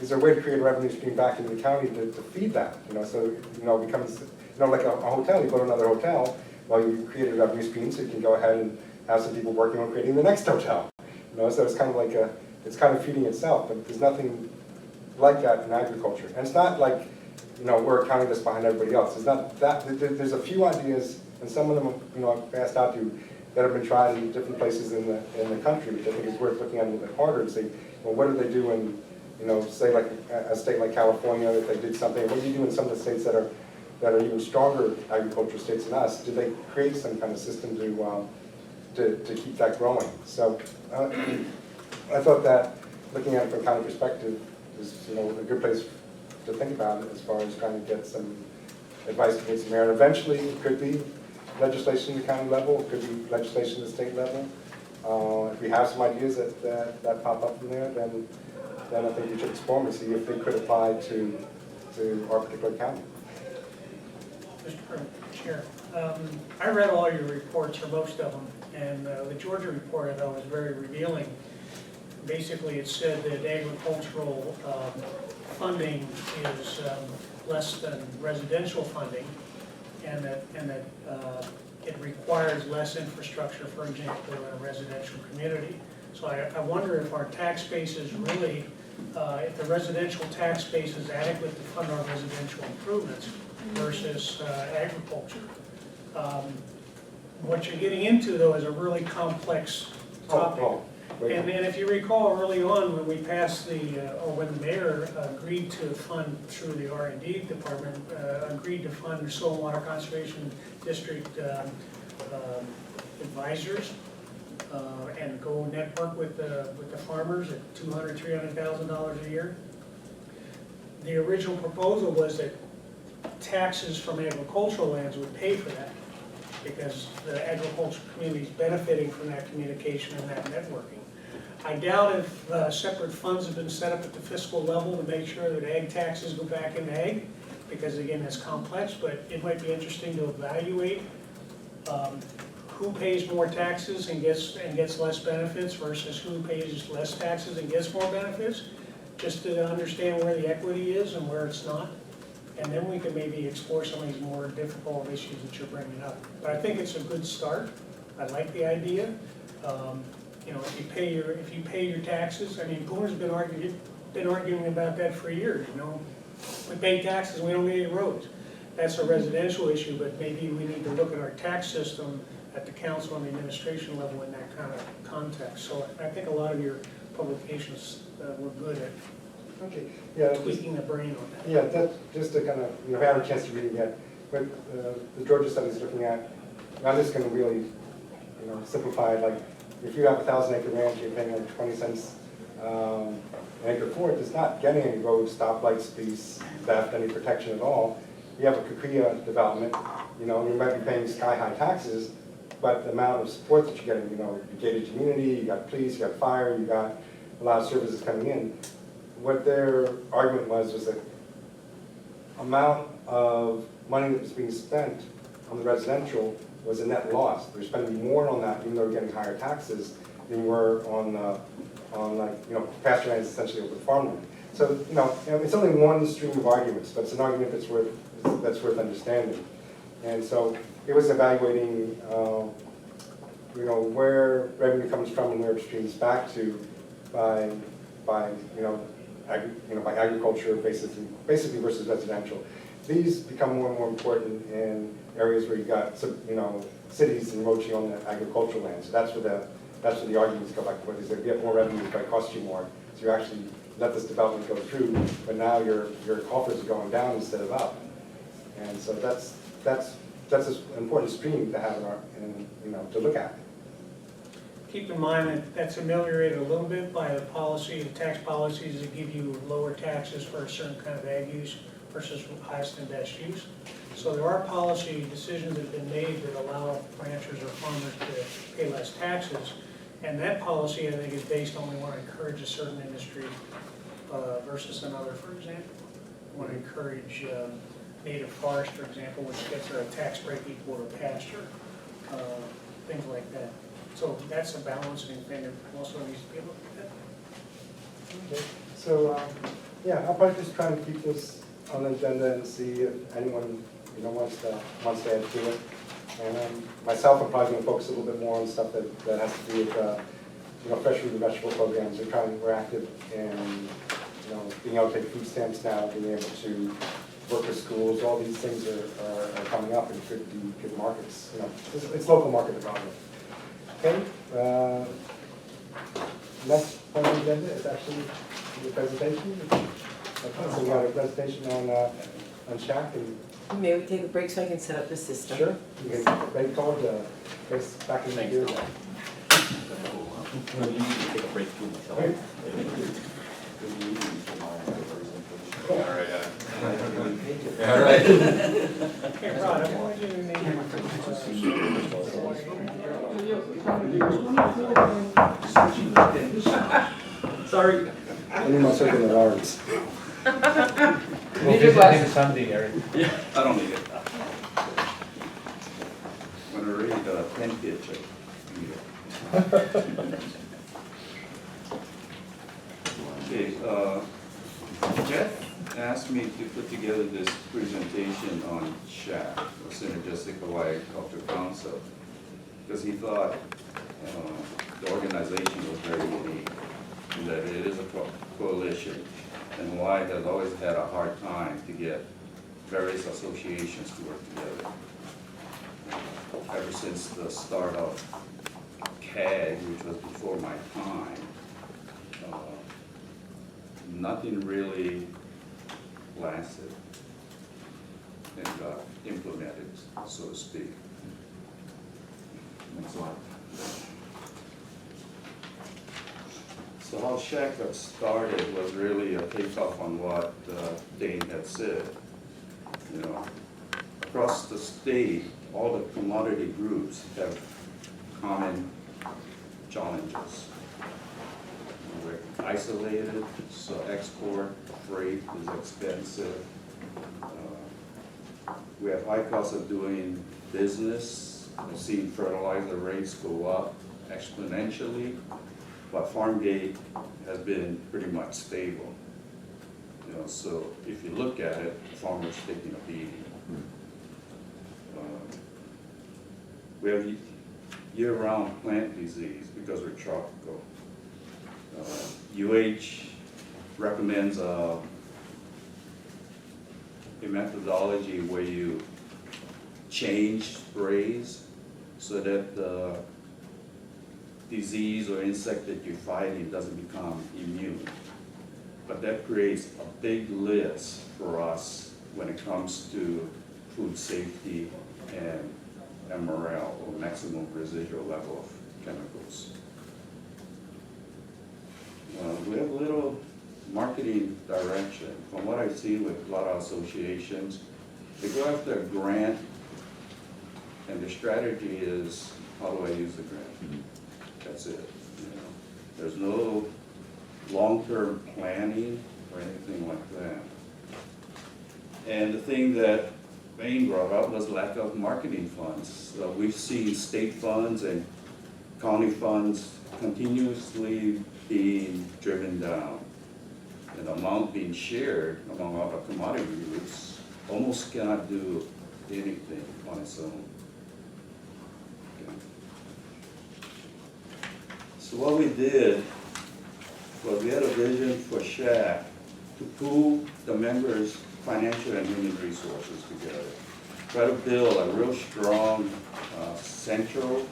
B: is there a way to create a revenue stream back into the county to feed that? So it becomes like a hotel. You go to another hotel, well, you create a revenue stream, so you can go ahead and have some people working on creating the next hotel. So it's kind of like it's kind of feeding itself. But there's nothing like that in agriculture, and it's not like we're accounting this behind everybody else. It's not that. There's a few ideas, and some of them I've passed out to that have been tried in different places in the country, which I think is worth looking at a little bit harder to see. Well, what do they do in say like a state like California, if they did something? What do you do in some of the states that are even stronger agricultural states than us? Do they create some kind of system to keep that growing? So I thought that looking at it from a county perspective is a good place to think about it as far as trying to get some advice to get some air. And eventually it could be legislation at the county level, it could be legislation at the state level. If we have some ideas that pop up from there, then I think we should explore them and see if they could apply to our particular county.
D: Mr. Chair, I read all your reports, or most of them, and the Georgia report I thought was very revealing. Basically, it said that agricultural funding is less than residential funding, and that it requires less infrastructure, for example, in a residential community. So I wonder if our tax base is really, if the residential tax base is adequate to fund our residential improvements versus agriculture. What you're getting into, though, is a really complex topic. And if you recall early on when we passed or when the mayor agreed to fund through the R&D department, agreed to fund soil and water conservation district advisors and go network with the farmers at $200,000, $300,000 a year. The original proposal was that taxes from agricultural lands would pay for that because the agricultural community is benefiting from that communication and that networking. I doubt if separate funds have been set up at the fiscal level to make sure that ag taxes go back in ag, because again, it's complex, but it might be interesting to evaluate who pays more taxes and gets less benefits versus who pays less taxes and gets more benefits, just to understand where the equity is and where it's not. And then we can maybe explore some of these more difficult issues that you're bringing up. But I think it's a good start. I like the idea. You know, if you pay your taxes, I mean, Boomer's been arguing about that for years, you know. We pay taxes and we don't need any roads. That's a residential issue, but maybe we need to look at our tax system at the council and the administration level in that kind of context. So I think a lot of your publications were good at
B: Okay, yeah.
D: tweaking the brain on that.
B: Yeah, that's just to kind of, you know, I haven't had a chance to read it yet, but the Georgia study is looking at, I'm just going to really, you know, simplify it, like, if you have a 1,000-acre ranch, you're paying like 20 cents an acre for it, it's not getting any roads, stoplights, speeds, theft, any protection at all. You have a Kakria development, you know, you might be paying sky-high taxes, but the amount of support that you're getting, you know, you gated community, you got police, you got fire, you got a lot of services coming in. What their argument was that amount of money that was being spent on the residential was a net loss. They're spending more on that, even though they're getting higher taxes than were on like, you know, pasture lands essentially over farmland. So, you know, it's only one stream of arguments, but it's an argument that's worth understanding. And so it was evaluating, you know, where revenue comes from and where it streams back to by by agriculture, basically versus residential. These become more and more important in areas where you got, you know, cities encroaching on the agricultural land. So that's where the arguments go back and forth. Is that you get more revenue, but it costs you more. So you actually let this development go through, but now your coffers are going down instead of up. And so that's an important stream to have you know, to look at.
D: Keep in mind that that's ameliorated a little bit by the policy, the tax policies that give you lower taxes for a certain kind of ag use versus highest and best use. So there are policy decisions that have been made that allow ranchers or farmers to pay less taxes. And that policy, I think, is based on we want to encourage a certain industry versus another, for example. We want to encourage native forest, for example, which gets a tax break equal to pasture, things like that. So that's a balancing thing that also needs to be looked at.
B: Okay. So yeah, I'll probably just try and keep this on the agenda and see if anyone, you know, wants to add to it. And myself, I'm probably going to focus a little bit more on stuff that has to do with you know, fresh fruit and vegetable programs. We're active in, you know, being able to take food stamps now, being able to work with schools. All these things are coming up and could be good markets. You know, it's local market development. Okay. Next point on the agenda is actually the presentation. Okay, so we got a presentation on SHAC and
C: May we take a break so I can set up the system?
B: sure, you can make call the base back in the year.
I: Take a break too myself.
B: Right.
E: All right. All right.
D: Hey, Rod, I wanted you to name
K: Sorry.
B: I need my circular alarms.
J: We'll visit him someday, Eric.
L: I don't need it. When I read 10 picture. Okay, Jeff asked me to put together this presentation on SHAC, or Synergistic Hawaii Culture Council, because he thought the organization was very unique, and that it is a coalition, and Hawaii has always had a hard time to get various associations to work together. Ever since the start of CAG, which was before my time, nothing really lasted and got implemented, so to speak. Next slide. So how SHAC got started was really a takeoff on what Dane had said. You know, across the state, all the commodity groups have common challenges. isolated, so export freight is expensive. We have high cost of doing business. I've seen fertilizer rates go up exponentially, but farm gate has been pretty much stable. You know, so if you look at it, farmers taking a beating. We have year-round plant disease because we're tropical. UH recommends a methodology where you change sprays so that the disease or insect that you're fighting doesn't become immune. But that creates a big list for us when it comes to food safety and MRL, or maximum residual level of chemicals. We have a little marketing direction. From what I see with a lot of associations, they go after a grant, and their strategy is, how do I use the grant? That's it. You know? There's no long-term planning or anything like that. And the thing that Wayne brought up was lack of marketing funds. We've seen state funds and county funds continuously being driven down. And the amount being shared among all the commodity groups almost cannot do anything on its own. Okay. So what we did was we had a vision for SHAC to pool the members' financial and human resources together. Try to build a real strong central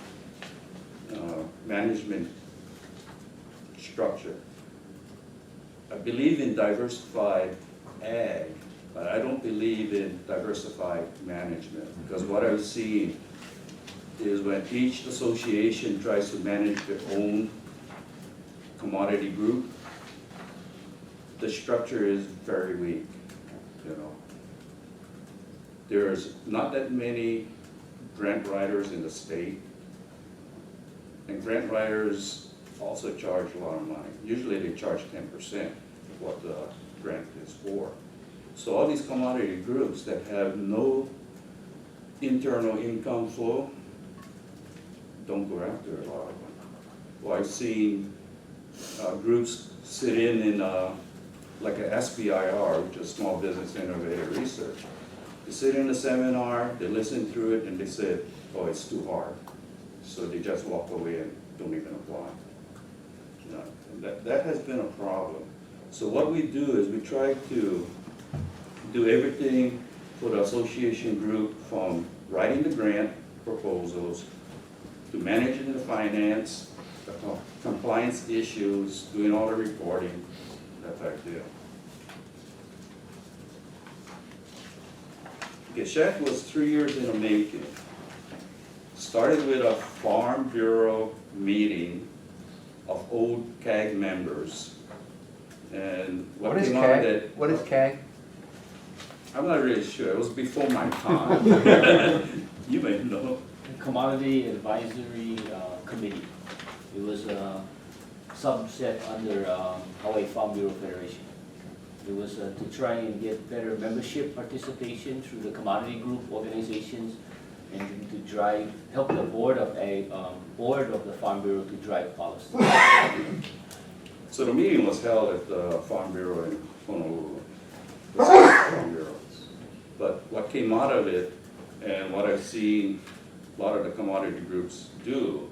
L: management structure. I believe in diversified ag, but I don't believe in diversified management, because what I've seen is when each association tries to manage their own commodity group, the structure is very weak. You know, there's not that many grant writers in the state, and grant writers also charge a lot of money. Usually they charge 10% of what the grant is for. So all these commodity groups that have no internal income flow don't go after a lot of them. Well, I've seen groups sit in like a SBIR, which is Small Business Innovator Research. They sit in a seminar, they listen through it, and they say, oh, it's too hard. So they just walk away and don't even apply. You know, that has been a problem. So what we do is we try to do everything for the association group, from writing the grant proposals, to managing the finance, the compliance issues, doing all the reporting, that type of deal. Okay, SHAC was 3 years in the making. Started with a Farm Bureau meeting of old CAG members. And what
A: is
L: came out of
A: CAG?
L: that?
A: What is CAG?
L: I'm not really sure. It was before my time. You may know.
I: Commodity Advisory Committee. It was a subset under Hawaii Farm Bureau Federation. It was to try and get better membership participation through the commodity group organizations, and to help the board of the Farm Bureau to drive policy.
L: So the meeting was held at the Farm Bureau in Honolulu. The Farm Bureau. But what came out of it, and what I've seen a lot of the commodity groups do,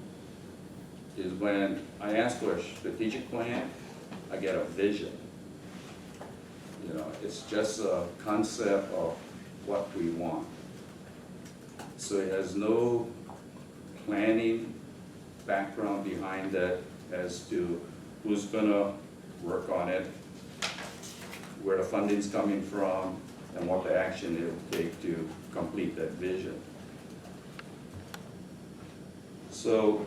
L: is when I ask for a strategic plan, I get a vision. You know, it's just a concept of what we want. So it has no planning background behind that as to who's gonna work on it, where the funding's coming from, and what the action it will take to complete that vision. So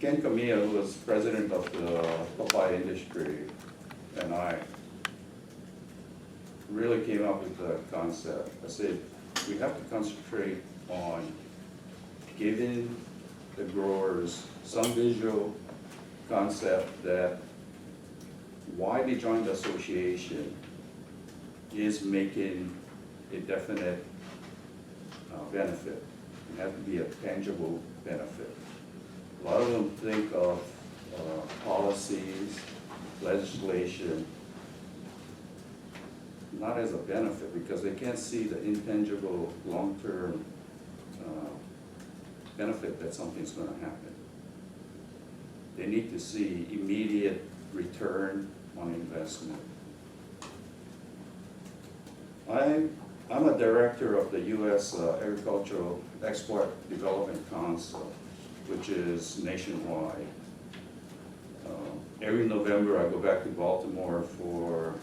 L: Ken Kamiya, who was president of the papaya industry, and I really came up with the concept. I said, we have to concentrate on giving the growers some visual concept that why the joint association is making a definite benefit. It has to be a tangible benefit. A lot of them think of policies, legislation, not as a benefit because they can't see the intangible long-term benefit that something's going to happen. They need to see immediate return on investment. I'm a director of the U.S. Agricultural Export Development Council, which is nationwide. Every November I go back to Baltimore for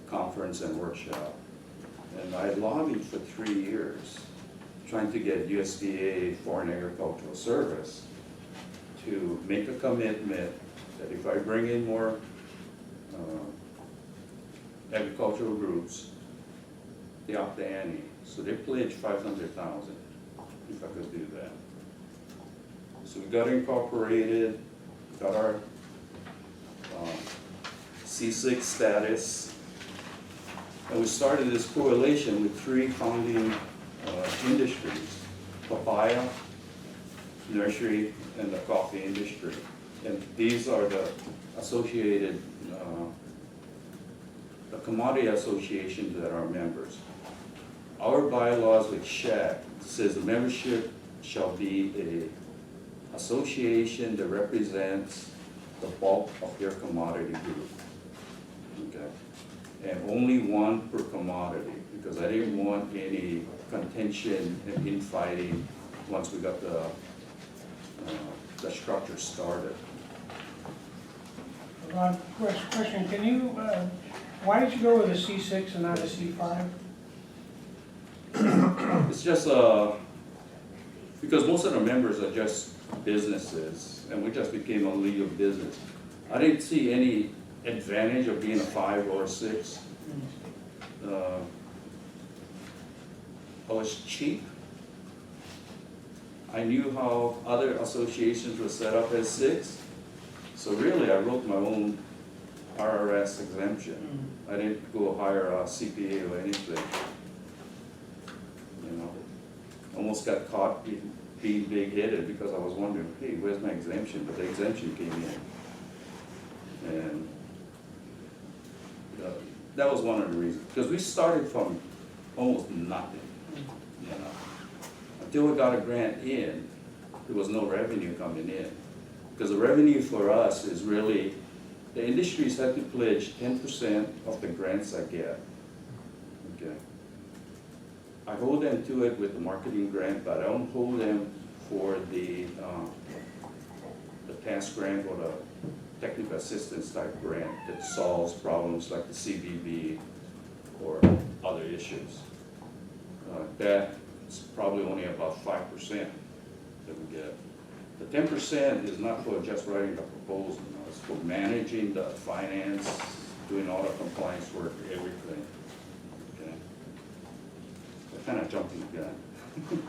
L: conference and workshop. And I lobbied for 3 years trying to get USDA Foreign Agricultural Service to make a commitment that if I bring in more agricultural groups, they up the ante. So they pledged $500,000 if I could do that. So we got incorporated, got our C6 status, and we started this coalition with 3 founding industries: papaya, nursery, and the coffee industry. And these are the associated, the commodity associations that are members. Our bylaws with SHAC says the membership shall be a association that represents the bulk of your commodity group. Okay? And only one per commodity, because I didn't want any contention and infighting once we got the structure started.
D: Question, can you, why did you go with a C6 and not a C5?
L: It's just because most of the members are just businesses, and we just became a legal business. I didn't see any advantage of being a 5 or a 6. I was cheap. I knew how other associations were set up as 6. So really, I wrote my own RRS exemption. I didn't go hire a CPA or anything. You know, almost got caught being big-headed because I was wondering, hey, where's my exemption? But the exemption came in. And that was one of the reasons. Because we started from almost nothing, you know. Until we got a grant in, there was no revenue coming in. Because the revenue for us is really, the industries have to pledge 10% of the grants I get. Okay. I hold them to it with the marketing grant, but I don't hold them for the task grant or the technical assistance type grant that solves problems like the CBB or other issues. That's probably only about 5% that we get. The 10% is not for just writing the proposal, no, it's for managing the finance, doing all the compliance work, everything. Okay. I kind of jumped in the gun.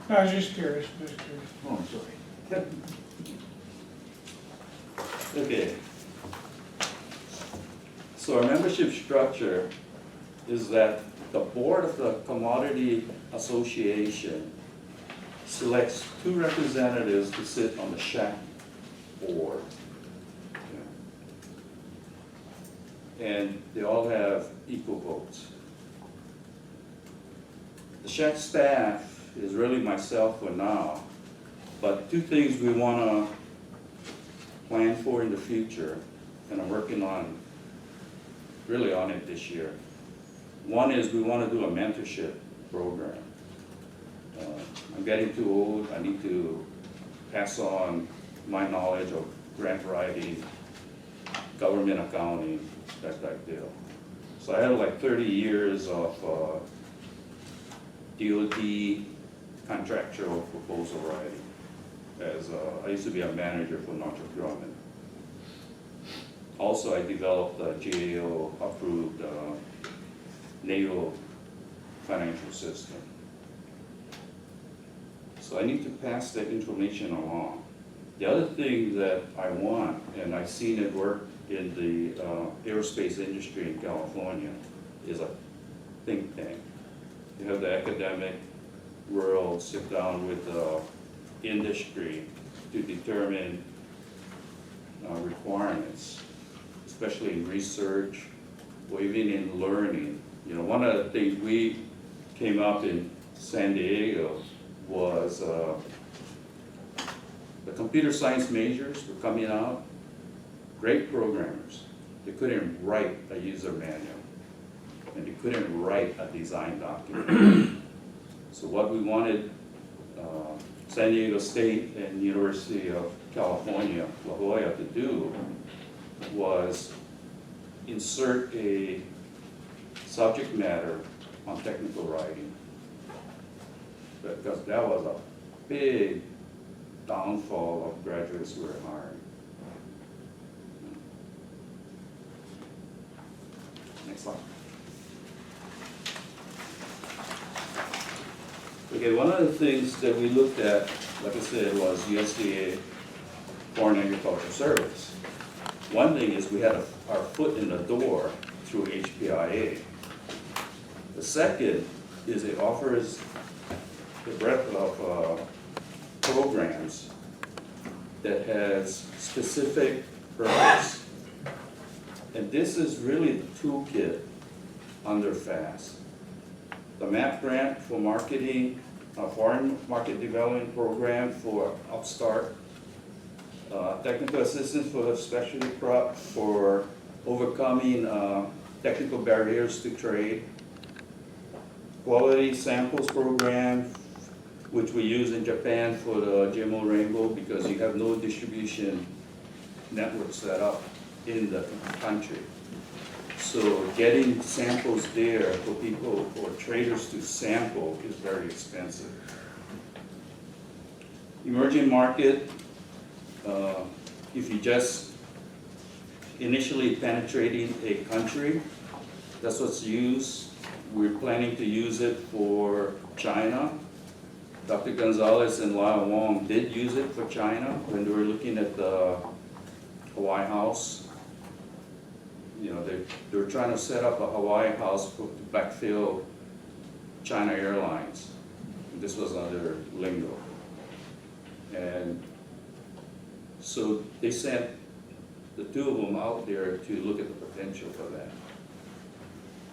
D: No, I was just curious,
L: Oh, I'm sorry. Okay. So our membership structure is that the board of the Commodity Association selects 2 representatives to sit on the SHAC board. And they all have equal votes. The SHAC staff is really myself for now, but 2 things we want to plan for in the future, and I'm working on, really on it this year. One is we want to do a mentorship program. I'm getting too old, I need to pass on my knowledge of grant writing, government accounting, that type deal. So I have like 30 years of DOT contractual proposal writing. As I used to be a manager for Northrop Grumman. Also, I developed a GAO approved NATO financial system. So I need to pass that information along. The other thing that I want, and I've seen it work in the aerospace industry in California, is a think tank. You have the academic world sit down with the industry to determine requirements, especially in research or even in learning. You know, one of the things we came up in San Diego was the computer science majors were coming out, great programmers. They couldn't write a user manual, and they couldn't write a design document. So what we wanted San Diego State and University of California, La Jolla, to do was insert a subject matter on technical writing. Because that was a big downfall of graduates we were hiring. Next slide. Okay, one of the things that we looked at, like I said, was USDA Foreign Agriculture Service. One thing is we had our foot in the door through HPIA. The second is it offers the breadth of programs that has specific purpose. And this is really the toolkit under FAST. The MAP grant for marketing, foreign market development program for Upstart, technical assistance for specialty crop for overcoming technical barriers to trade, quality samples program, which we use in Japan for the GMO rainbow because you have no distribution network set up in the country. So getting samples there for people, for traders to sample is very expensive. Emerging market, if you just initially penetrating a country, that's what's used. We're planning to use it for China. Dr. Gonzalez and Lyle Wong did use it for China when they were looking at the Hawaii House. You know, they were trying to set up a Hawaii House to backfill China Airlines. This was under lingo. And so they sent the two of them out there to look at the potential for that.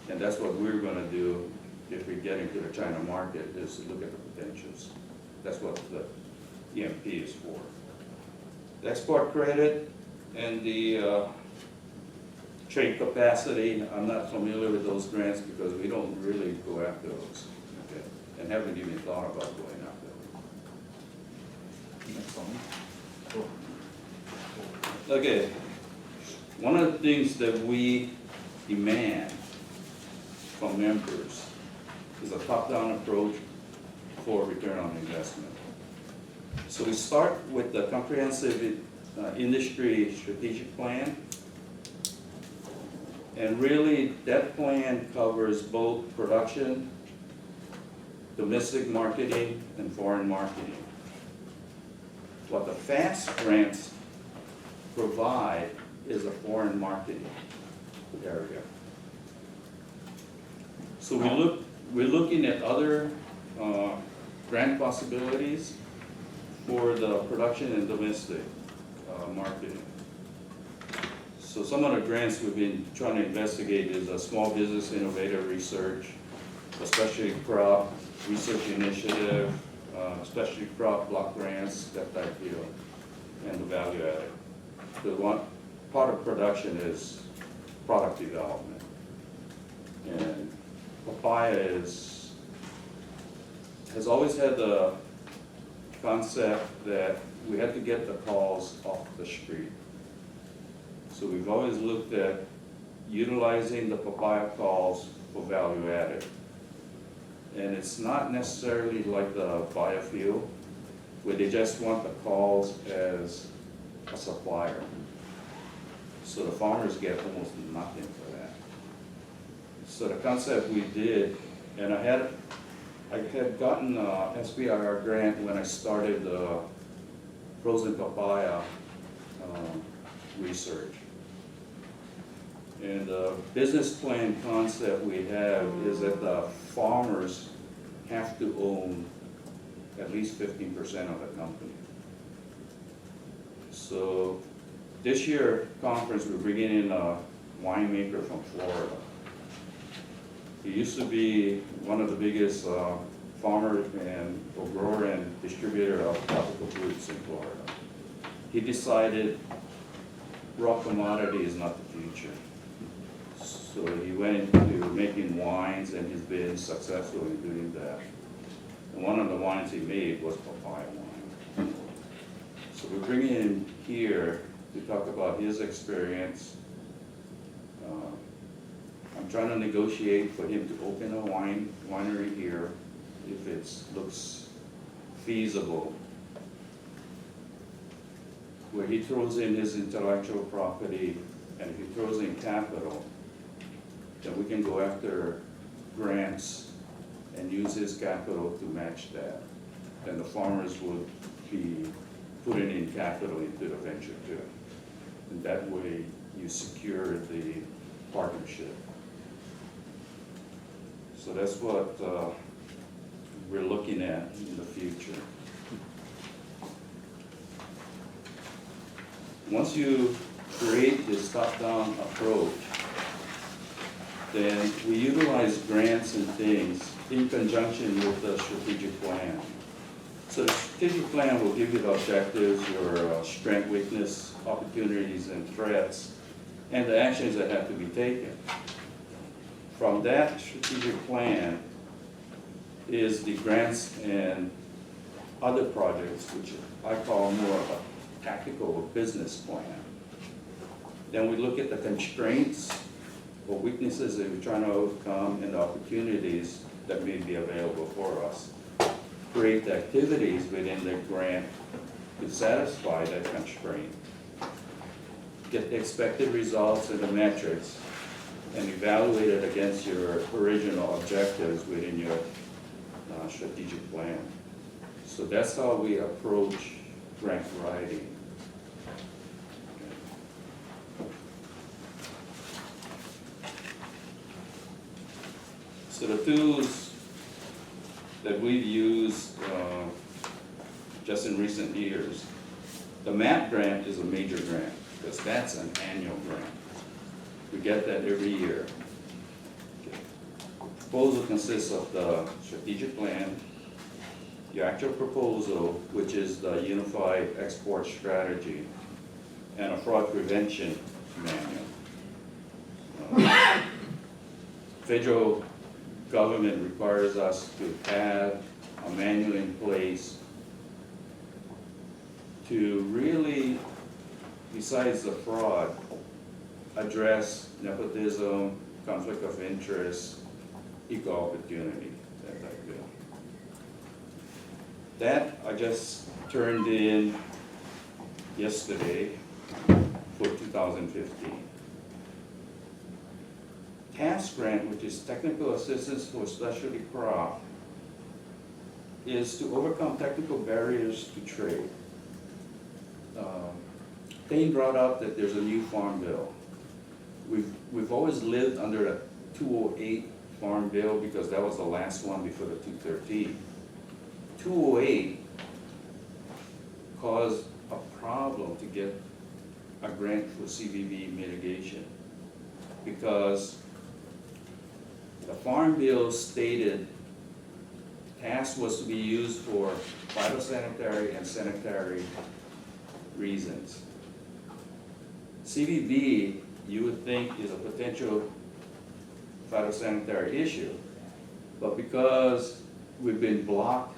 L: And that's what we're gonna do if we get into the China market, is to look at the potentials. That's what the EMP is for. The export credit and the trade capacity, I'm not familiar with those grants because we don't really go after those, okay? And haven't even thought about going after them. Next one. Okay, one of the things that we demand from members is a top-down approach for return on investment. So we start with the comprehensive industry strategic plan. And really, that plan covers both production, domestic marketing, and foreign marketing. What the FAST grants provide is a foreign marketing area. So we're looking at other grant possibilities for the production and domestic marketing. So some of the grants we've been trying to investigate is a small business innovator research, a specialty crop research initiative, specialty crop block grants, that type deal, and the value added. The one part of production is product development. And papaya has always had the concept that we had to get the calls off the street. So we've always looked at utilizing the papaya calls for value added. And it's not necessarily like the biofuel, where they just want the calls as a supplier. So the farmers get almost nothing for that. So the concept we did, and I had gotten a SBIR grant when I started the frozen papaya research. And the business plan concept we have is that the farmers have to own at least 15% of the company. So this year conference, we're bringing in a winemaker from Florida. He used to be one of the biggest farmer and or grower and distributor of tropical fruits in Florida. He decided raw commodity is not the future. So he went into making wines and he's been successful in doing that. And one of the wines he made was papaya wine. So we're bringing him here to talk about his experience. I'm trying to negotiate for him to open a winery here if it looks feasible, where he throws in his intellectual property and if he throws in capital, then we can go after grants and use his capital to match that. Then the farmers would be putting in capital into the venture too. And that way you secure the partnership. So that's what we're looking at in the future. Once you create this top-down approach, then we utilize grants and things in conjunction with the strategic plan. So the strategic plan will give you the objectives, your strength, weakness, opportunities, and threats, and the actions that have to be taken. From that strategic plan is the grants and other projects, which I call more of a tactical business plan. Then we look at the constraints or weaknesses that we're trying to overcome and the opportunities that may be available for us. Create the activities within the grant to satisfy that constraint. Get the expected results and the metrics and evaluate it against your original objectives within your strategic plan. So that's how we approach grant writing. So the tools that we've used just in recent years, the MAP grant is a major grant because that's an annual grant. We get that every year. Proposal consists of the strategic plan, the actual proposal, which is the unified export strategy, and a fraud prevention manual. Federal government requires us to have a manual in place to really, besides the fraud, address nepotism, conflict of interest, equal opportunity, that type of deal. That I just turned in yesterday for 2015. TASK grant, which is Technical Assistance for Specialty Crop, is to overcome technical barriers to trade. Dane brought up that there's a new farm bill. We've always lived under the 208 farm bill because that was the last one before the 213. 208 caused a problem to get a grant for CVB mitigation because the farm bill stated TASK was to be used for phytosanitary and sanitary reasons. CVB, you would think, is a potential phytosanitary issue, but because we've been blocked,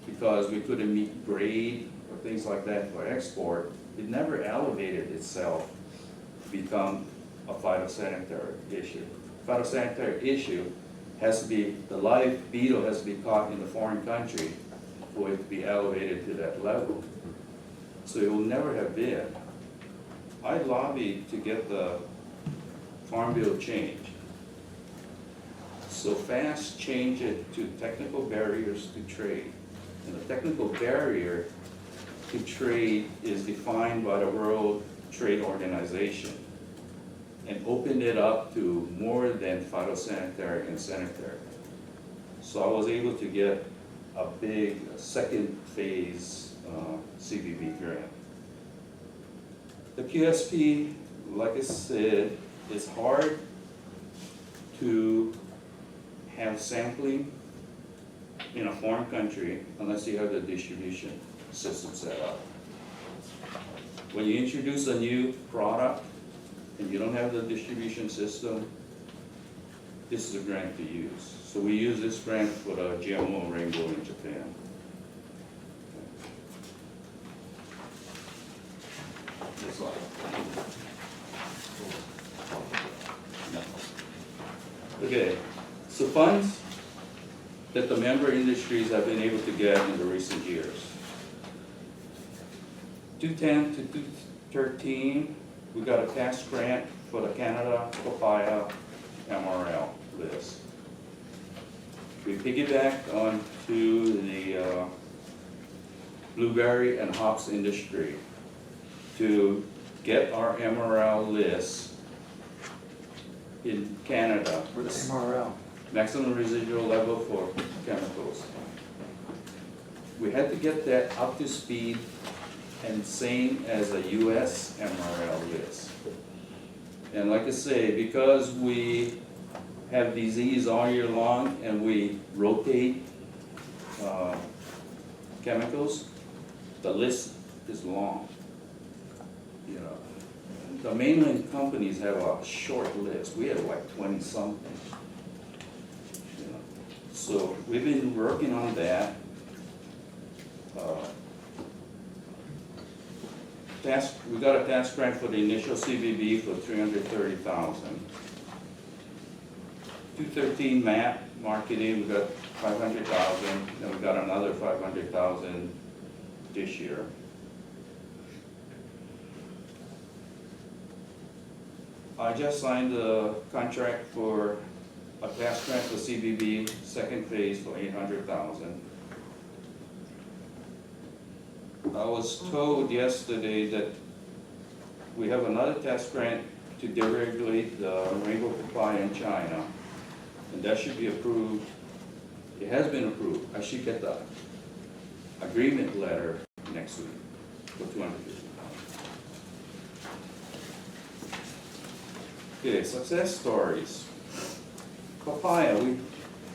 L: because we couldn't meet grade or things like that for export, it never elevated itself to become a phytosanitary issue. Phytosanitary issue has to be, the live beetle has to be caught in the foreign country for it to be elevated to that level. So it will never have been. I lobbied to get the farm bill changed. So fast change it to technical barriers to trade. And the technical barrier to trade is defined by the World Trade Organization and opened it up to more than phytosanitary and sanitary. So I was able to get a big second phase CBB grant. The QSP, like I said, is hard to have sampling in a foreign country unless you have the distribution system set up. When you introduce a new product and you don't have the distribution system, this is a grant to use. So we use this grant for the GMO rainbow in Japan. Next slide. Okay, so funds that the member industries have been able to get in the recent years. 2010 to 2013, we got a tax grant for the Canada papaya MRL list. We piggybacked onto the blueberry and hops industry to get our MRL list in Canada.
A: What's MRL?
L: Maximum residual level for chemicals. We had to get that up to speed and same as a US MRL list. And like I say, because we have disease all year long and we rotate chemicals, the list is long. You know, the mainland companies have a short list. We have like 20 something. You know, so we've been working on that. We got a task grant for the initial CBB for $330,000. 213 MAP marketing, we got $500,000, and we got another $500,000 this year. I just signed a contract for a task grant for CBB, second phase for $800,000. I was told yesterday that we have another task grant to deregulate the rainbow papaya in China, and that should be approved. It has been approved. I should get the agreement letter next week for $250,000. Okay, success stories. Papaya,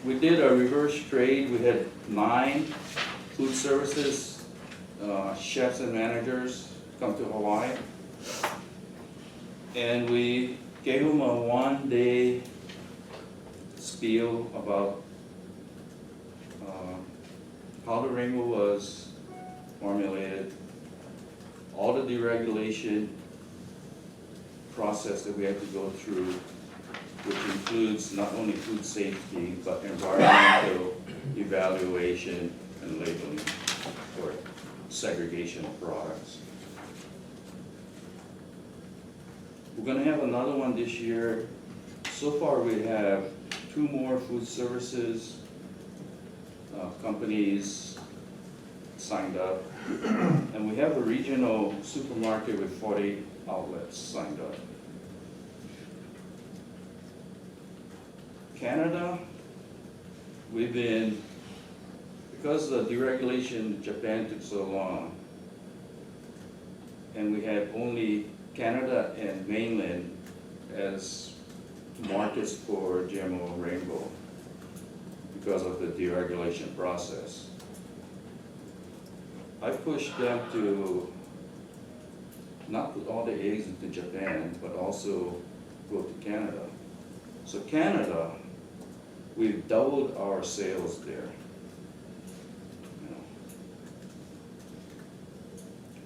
L: we did a reverse trade. We had 9 food services chefs and managers come to Hawaii, and we gave them a 1-day spiel about how the rainbow was formulated, all the deregulation process that we had to go through, which includes not only food safety, but environmental evaluation and labeling for segregation of products. We're going to have another one this year. So far we have 2 more food services companies signed up, and we have a regional supermarket with 40 outlets signed up. Canada, we've been, because the deregulation in Japan took so long, and we had only Canada and mainland as markets for GMO rainbow because of the deregulation process. I pushed them to not put all the eggs into Japan, but also go to Canada. So Canada, we've doubled our sales there.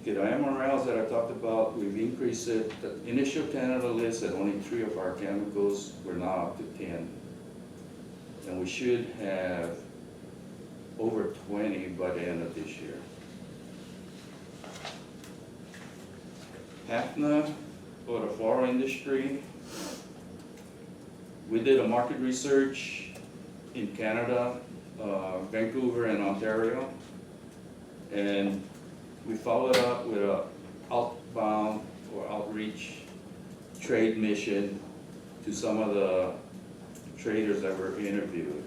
L: Okay, the MRLs that I talked about, we've increased it. The initial Canada list had only 3 of our chemicals. We're now up to 10. And we should have over 20 by the end of this year. HAFNA, for the floral industry, we did a market research in Canada, Vancouver and Ontario, and we followed up with a outbound or outreach trade mission to some of the traders that were interviewed.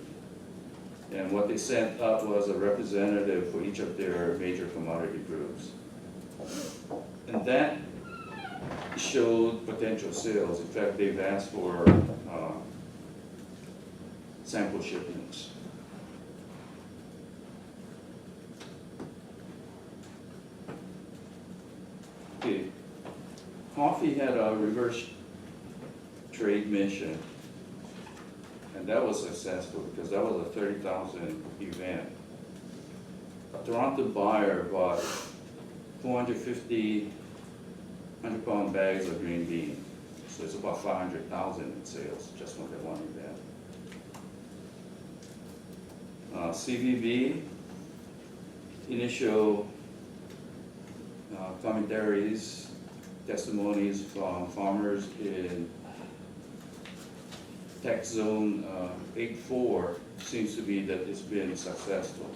L: And what they sent up was a representative for each of their major commodity groups. And that showed potential sales. In fact, they've asked for sample shipments. Okay. Coffee had a reverse trade mission, and that was successful because that was a 30,000 event. A Toronto buyer bought 450 100-pound bags of green bean, so it's about 500,000 in sales just from that one event. CVB, initial commentaries, testimonies from farmers in tax zone 8-4 seems to be that it's been successful.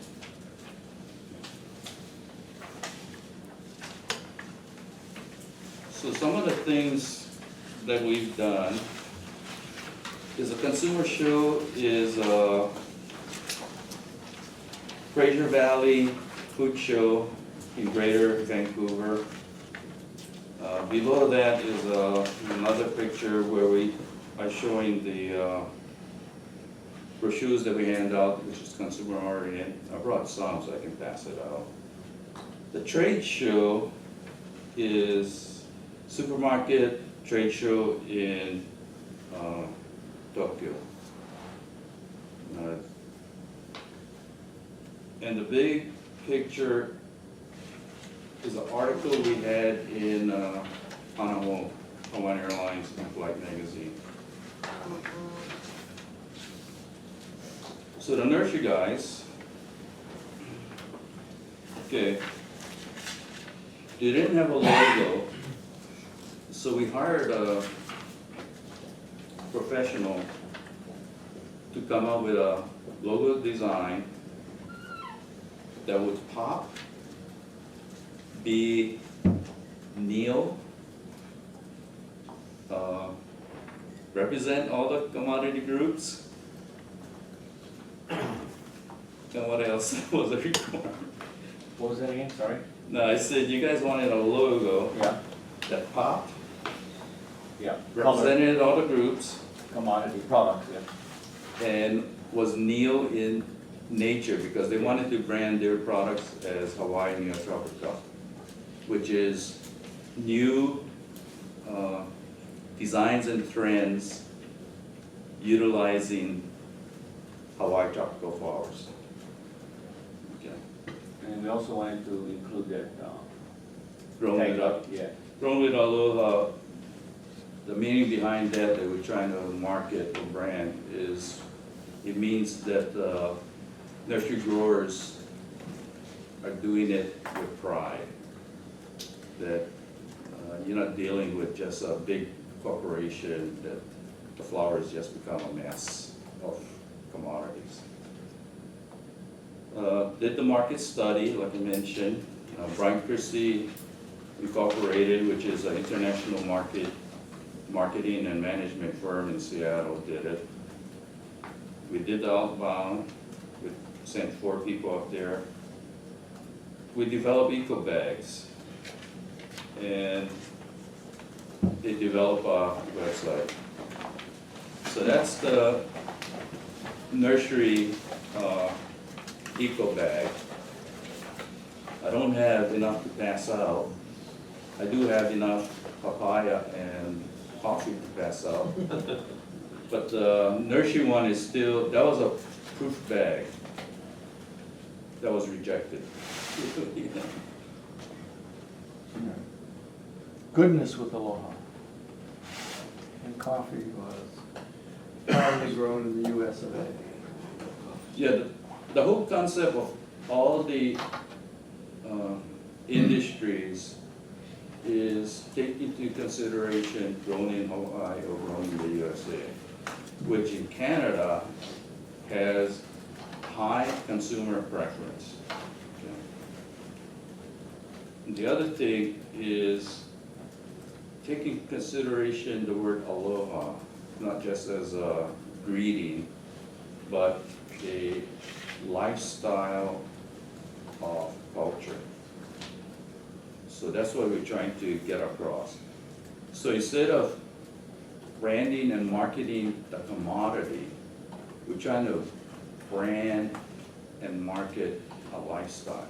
L: So some of the things that we've done is a consumer show is a Fraser Valley Food Show in Greater Vancouver. Below that is another picture where we are showing the brochures that we hand out, which is consumer oriented. I brought some so I can pass it out. The trade show is supermarket trade show in Tokyo. And the big picture is an article we had in Hanaho, Hawaiian Airlines Flight Magazine. So the nursery guys, okay, they didn't have a logo, so we hired a professional to come up with a logo design that would pop, be Neil, represent all the commodity groups, and what else was a requirement?
I: What was that again, sorry?
L: No, I said you guys wanted a logo
I: Yeah,
L: that popped,
I: yeah. Color,
L: represented all the groups,
I: commodity products, yeah.
L: and was Neil in nature, because they wanted to brand their products as Hawaiian Neotropical, which is new designs and trends utilizing Hawaii tropical flowers. Okay.
I: And we also wanted to include that,
L: Grown
I: tag
L: with up,
I: yeah.
L: grown with aloha. The meaning behind that we're trying to market or brand is it means that nursery growers are doing it with pride. That you're not dealing with just a big corporation that the flowers just become a mess of commodities. Did the market study, like I mentioned. Brian Christie Incorporated, which is an international marketing and management firm in Seattle, did it. We did the outbound. We sent 4 people up there. We developed eco bags, and they developed a website. So that's the nursery eco bag. I don't have enough to pass out. I do have enough papaya and coffee to pass out. But the nursery one is still, that was a proof bag. That was rejected.
A: Goodness with aloha. And coffee was proudly grown in the US of A.
L: Yeah, the whole concept of all the industries is take into consideration grown in Hawaii or grown in the USA, which in Canada has high consumer preference. Okay. The other thing is taking consideration the word aloha, not just as a greeting, but a lifestyle of culture. So that's what we're trying to get across. So instead of branding and marketing the commodity, we're trying to brand and market a lifestyle.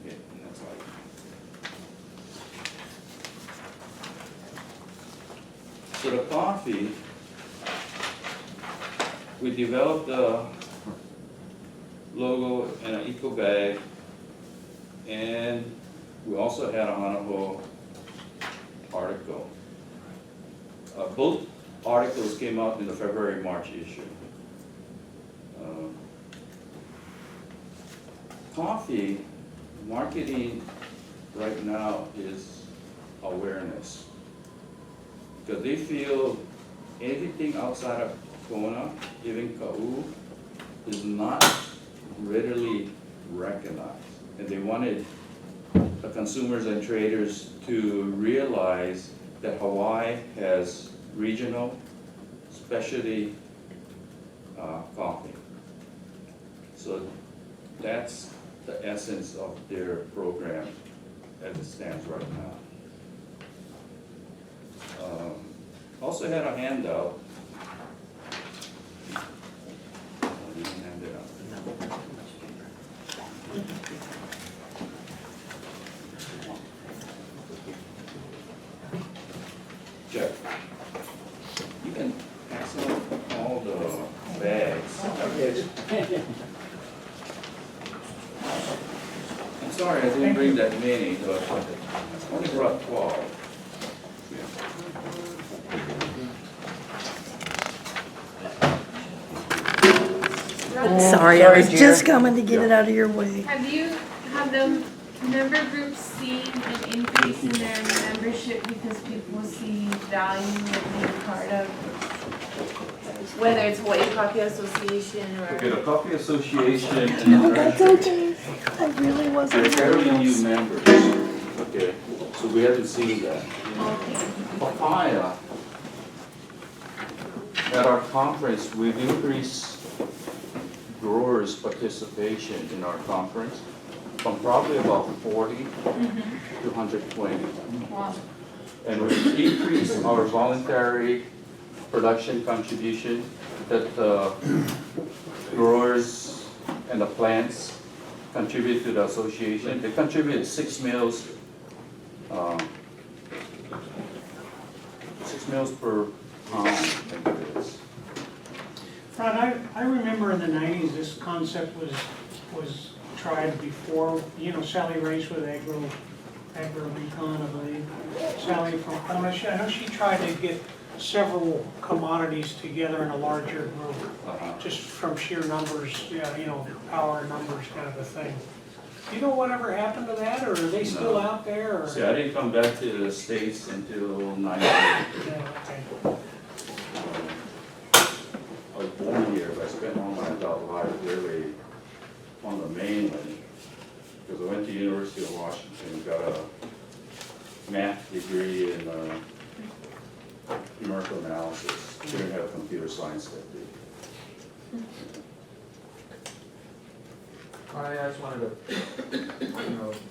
L: Okay, that's all. So the coffee, we developed a logo and an eco bag, and we also had a Hanaho article. Both articles came out in the February-March issue. Coffee marketing right now is awareness, because they feel anything outside of Kona, even Ka'u, is not readily recognized. And they wanted the consumers and traders to realize that Hawaii has regional specialty coffee. So that's the essence of their program as it stands right now. Also had a handout. I didn't hand it out. Jeff, you can pass out all the bags. I'm sorry I didn't bring that many, but I only brought 12.
C: Sorry, I was
B: dear.
C: just coming to get it out of your way.
F: Have the member groups seen an increase in their membership because people see value in being part of, whether it's Hawaii Coffee Association or?
L: Okay, the Coffee Association
C: No,
L: and
C: that's okay. I really wasn't.
L: they're fairly new members, okay, so we haven't seen that.
F: Okay.
L: Papaya, at our conference, we've increased growers' participation in our conference from probably about 40 to 120.
F: Wow.
L: And we've increased our voluntary production contribution that the growers and the plants contribute to the association. They contribute 6 meals, 6 meals per pound, I think it is.
D: Ron, I remember in the 90s, this concept was tried before, Sally Race with Agro Recon, I believe. Sally from Kona, I know she tried to get several commodities together in a larger group, just from sheer numbers, power numbers kind of a thing. Do you know whatever happened to that, or are they still out there? Or?
L: See, I didn't come back to the States until 90.
D: Yeah, okay.
L: I was born here, but I spent all my adult life really on the mainland. Because I went to University of Washington, got a math degree in numerical analysis. Didn't have computer science that day.
A: I just wanted to,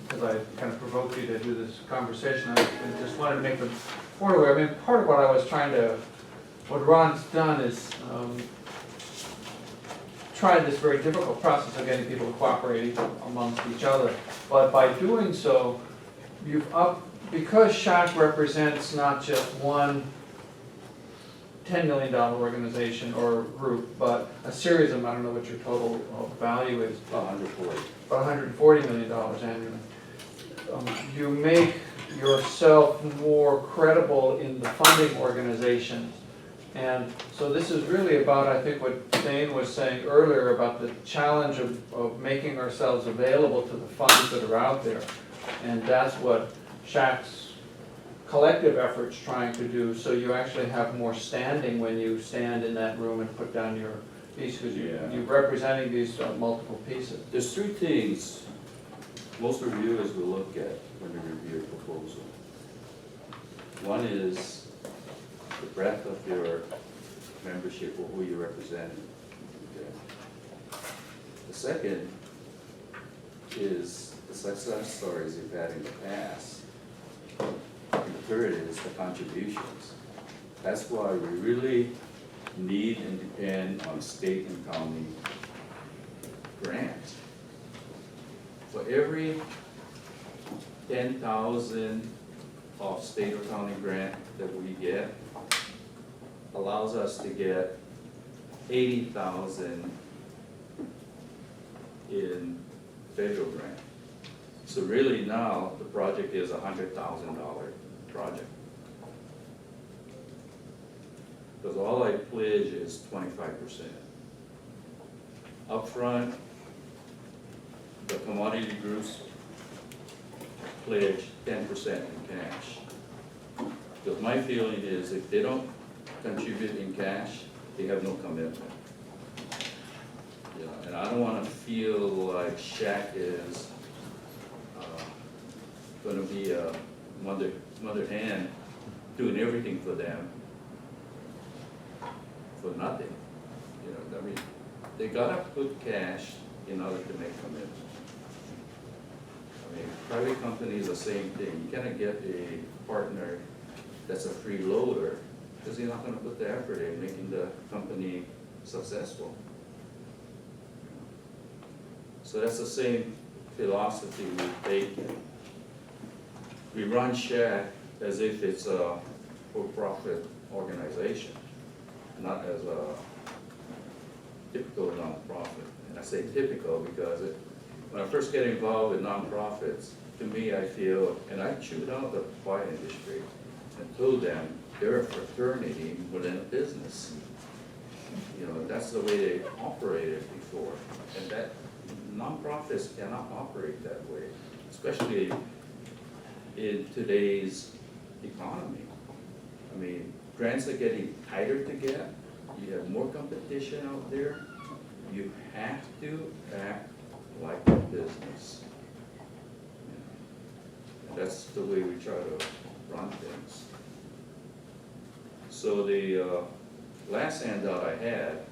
A: because I kind of provoked you to do this conversation, I just wanted to make the point aware. I mean, part of what I was trying to, what Ron's done is tried this very difficult process of getting people to cooperate amongst each other. But by doing so, because SHAC represents not just one $10 million organization or group, but a series of, I don't know what your total value is.
L: About 140.
A: About $140 million annually. You make yourself more credible in the funding organizations. And so this is really about, I think, what Dane was saying earlier about the challenge of making ourselves available to the funds that are out there. And that's what SHAC's collective efforts trying to do, so you actually have more standing when you stand in that room and put down your piece, because
L: Yeah.
A: you're representing these multiple pieces.
L: There's three things most reviewers will look at when they review a proposal. One is the breadth of your membership or who you're representing. Okay. The second is the success stories you've had in the past. And the third is the contributions. That's why we really need and depend on state and county grants. For every 10,000 of state or county grant that we get, allows us to get 80,000 in federal grant. So really now, the project is a $100,000 project. Because all I pledge is 25%. Upfront, the commodity groups pledge 10% in cash. Because my feeling is if they don't contribute in cash, they have no commitment. And I don't want to feel like SHAC is going to be a mother hen doing everything for them for nothing. I mean, they gotta put cash in order to make commitment. I mean, private companies are the same thing. You cannot get a partner that's a freeloader because they're not gonna put the effort in making the company successful. So that's the same philosophy we take. We run SHAC as if it's a for-profit organization, not as a typical nonprofit. And I say typical because when I first get involved with nonprofits, to me I feel, and I chewed out the quiet industry and told them they're a fraternity within a business. That's the way they operated before. And that nonprofits cannot operate that way, especially in today's economy. I mean, grants are getting tighter to get. You have more competition out there. You have to act like a business. And that's the way we try to run things. So the last handout I had,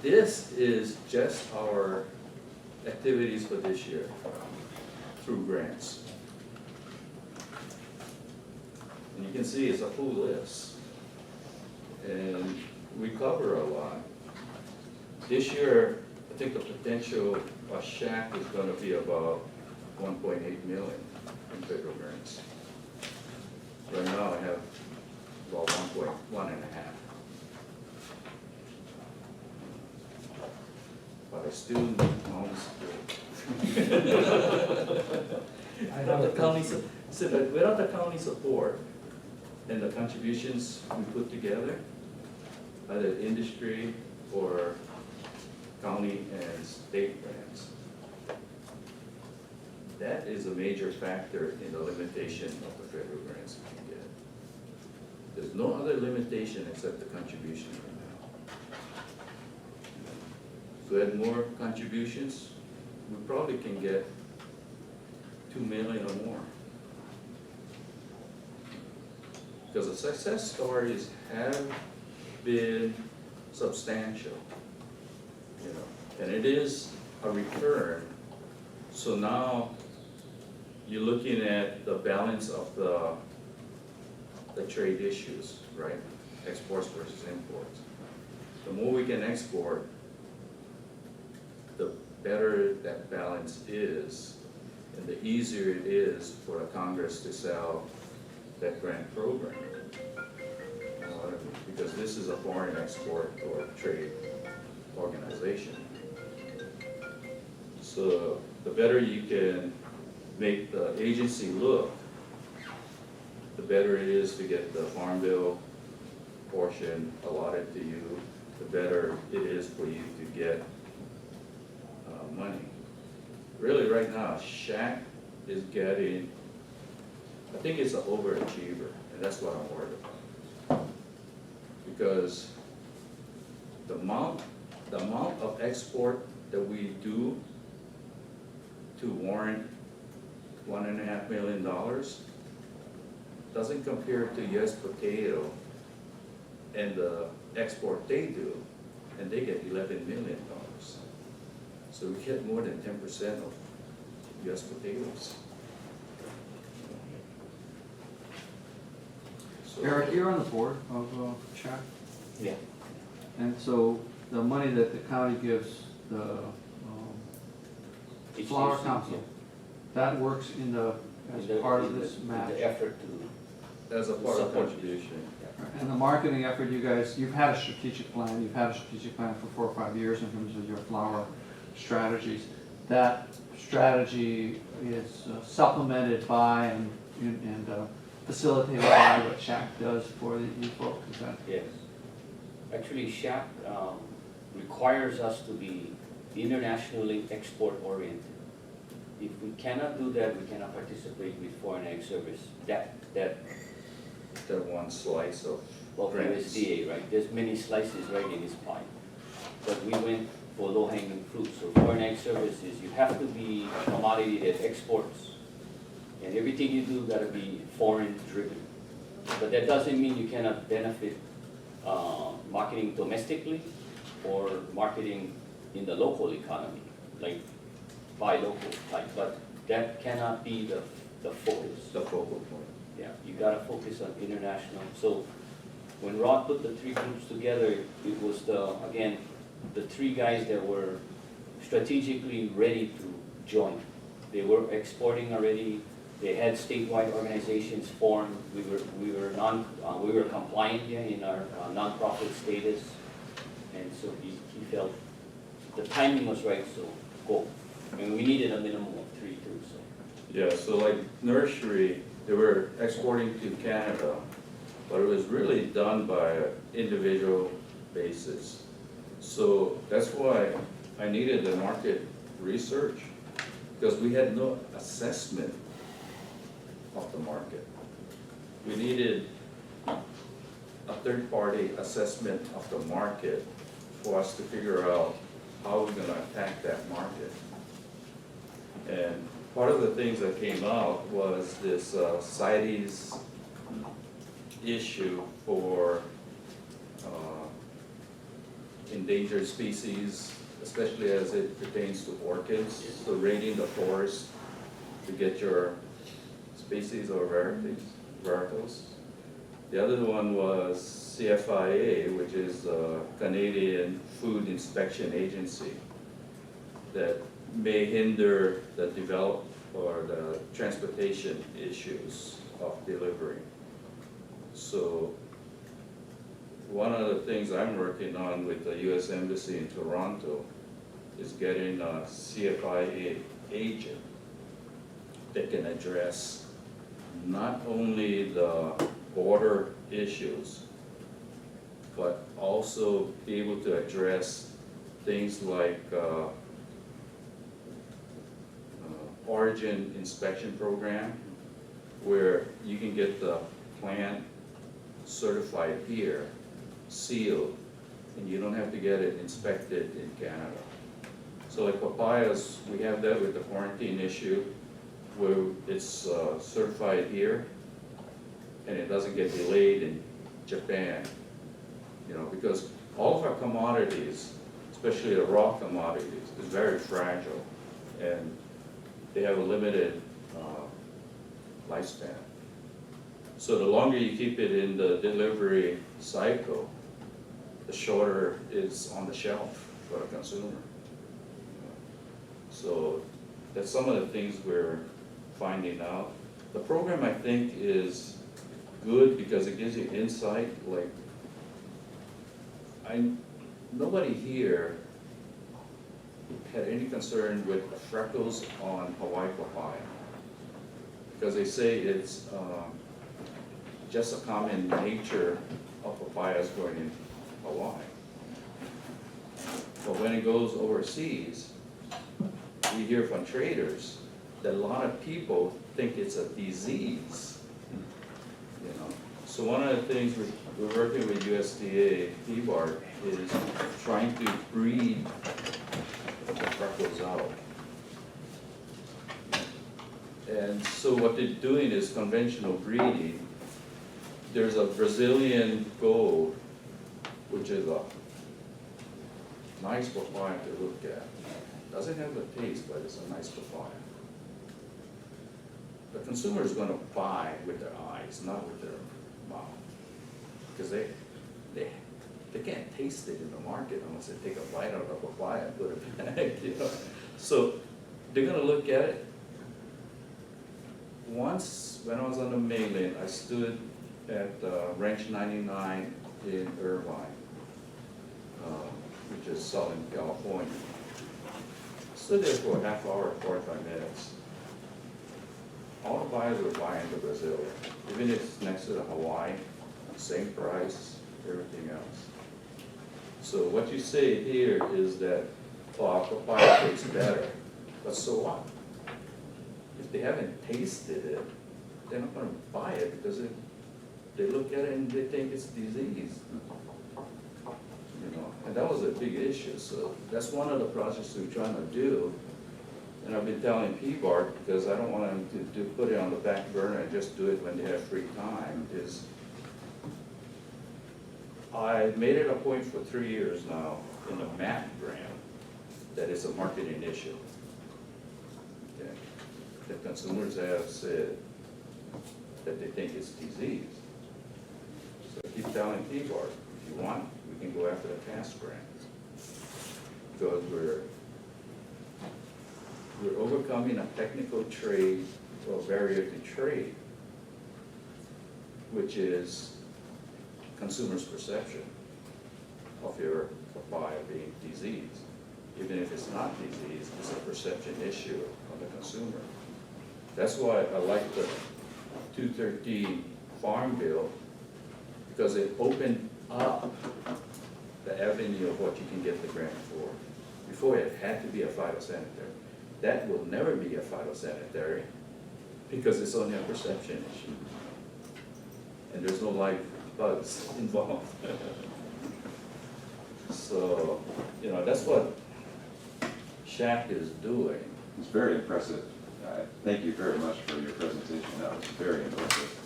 L: this is just our activities for this year through grants. And you can see it's a full list. And we cover a lot. This year, I think the potential of SHAC is going to be about 1.8 million in federal grants. Right now I have about 1.1 and a half. But I still need county support. Without the county support and the contributions we put together, either industry or county and state grants, that is a major factor in the limitation of the federal grants we can get. There's no other limitation except the contribution right now. If we had more contributions, we probably can get 2 million or more. Because the success stories have been substantial, and it is a return. So now you're looking at the balance of the trade issues, right? Exports versus imports. The more we can export, the better that balance is, and the easier it is for the Congress to sell that grant program. Because this is a foreign export or trade organization. So the better you can make the agency look, the better it is to get the Farm Bill portion allotted to you, the better it is for you to get money. Really right now, SHAC is getting, I think it's an overachiever, and that's what I'm worried about. because the amount of export that we do to warrant $1.5 million doesn't compare to US Potato and the export they do, and they get $11 million. So we get more than 10% of US potatoes. So-
A: Eric, you're on the board of SHAC,
I: Yeah.
A: and so the money that the county gives the Flower Council, that works in the, as part of this match.
I: The effort to,
L: As a part of
I: Support.
L: contribution.
A: And the marketing effort, you guys, you've had a strategic plan, for 4 or 5 years in terms of your flower strategies. That strategy is supplemented by and facilitated by what SHAC does for you folks, is that?
I: yes. Actually, SHAC requires us to be internationally export oriented. If we cannot do that, we cannot participate with Foreign Ag Service. That
L: One slice of
I: well, for
L: grants.
I: USDA, right? There's many slices right in this pie. But we went for low-hanging fruit. So Foreign Ag Services, you have to be a commodity that exports. And everything you do gotta be foreign driven. But that doesn't mean you cannot benefit marketing domestically or marketing in the local economy, like buy local type. But that cannot be the focus.
L: The focal point.
I: Yeah, you gotta focus on international. So when Rod put the 3 groups together, it was again, the 3 guys that were strategically ready to join. They were exporting already, they had statewide organizations formed, we were compliant in our nonprofit status. And so he felt the timing was right, so go. I mean, we needed a minimum of 3 too, so.
L: Yeah, so like nursery, they were exporting to Canada, but it was really done by an individual basis. So that's why I needed the market research, because we had no assessment of the market. We needed a third-party assessment of the market for us to figure out how we're gonna attack that market. And part of the things that came out was this CITES issue for endangered species, especially as it pertains to orchids. So raiding the forest to get your species or varietals. The other one was CFIA, which is the Canadian Food Inspection Agency, that may hinder the the transportation issues of delivery. So one of the things I'm working on with the US Embassy in Toronto is getting a CFIA agent that can address not only the border issues, but also be able to address things like origin inspection program, where you can get the plant certified here, sealed, and you don't have to get it inspected in Canada. So like papayas, we have that with the quarantine issue, where it's certified here, and it doesn't get delayed in Japan. You know, because all of our commodities, especially the raw commodities, is very fragile, and they have a limited lifespan. So the longer you keep it in the delivery cycle, the shorter it's on the shelf for the consumer. So that's some of the things we're finding out. The program, I think, is good because it gives you insight. Like, nobody here had any concern with freckles on Hawaii papaya, because they say it's just a common nature of papayas growing in Hawaii. But when it goes overseas, we hear from traders that a lot of people think it's a disease, you know. So one of the things we're working with USDA, PBART, is trying to breed the freckles out. And so what they're doing is conventional breeding. There's a Brazilian gold, which is a nice papaya to look at. Doesn't have the taste, but it's a nice papaya. The consumer is gonna buy with their eyes, not with their mouth. Because they can't taste it in the market unless they take a bite out of a papaya and put it back, you know. So they're gonna look at it. Once, when I was on the mainland, I stood at Ranch 99 in Irvine, which is Southern California. Stood there for a half hour, 45 minutes. All the buyers were buying the Brazil, even if it's next to the Hawaii, same price, everything else. So what you say here is that, oh, our papaya tastes better, but so what? If they haven't tasted it, they're not gonna buy it because they look at it and they think it's disease. You know, and that was a big issue, so that's one of the projects we're trying to do. And I've been telling PBART, because I don't want them to put it on the back burner and just do it when they have free time, is I made it a point for 3 years now in the MAP grant that it's a marketing issue. Okay. The consumers have said that they think it's disease. So I keep telling PBART, if you want, we can go after the task grant. Because we're overcoming a technical trade or barrier to trade, which is consumers' perception of your papaya being diseased. Even if it's not disease, it's a perception issue of the consumer. That's why I like the 213 Farm Bill, because it opened up the avenue of what you can get the grant for. Before it had to be a phytosanitary. That will never be a phytosanitary because it's only a perception issue. And there's no live bugs involved. So, you know, that's what SHAC is doing.
E: It's very impressive. Thank you very much for your presentation. That was very impressive.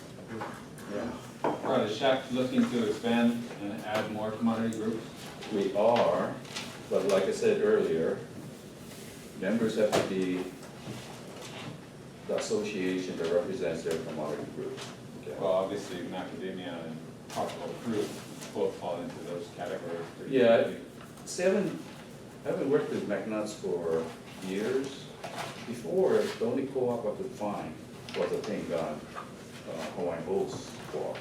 L: Yeah.
M: Are the SHAC looking to expand and add more commodity groups?
L: We are, but like I said earlier, members have to be the association that represents their commodity group. Okay.
M: Well, obviously macadamia and tropical fruit both fall into those categories.
L: Yeah, see, I haven't worked with McNuts for years. Before, the only co-op I could find was a thing on Hawaiian Bulls co-op.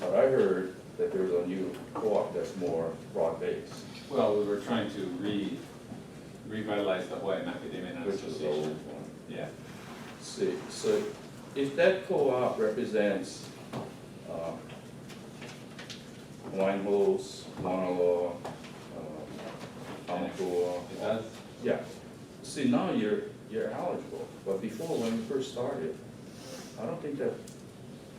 L: But I heard that there's a new co-op that's more broad-based.
M: Well, we were trying to revitalize the Hawaii Macadamia Nut
L: Which is the old
M: Association.
L: one.
M: Yeah.
L: See, so if that co-op represents Hawaiian Bulls, Mauna Loa, Hamakua.
M: It does?
L: Yeah. See, now you're eligible, but before, when we first started, I don't think that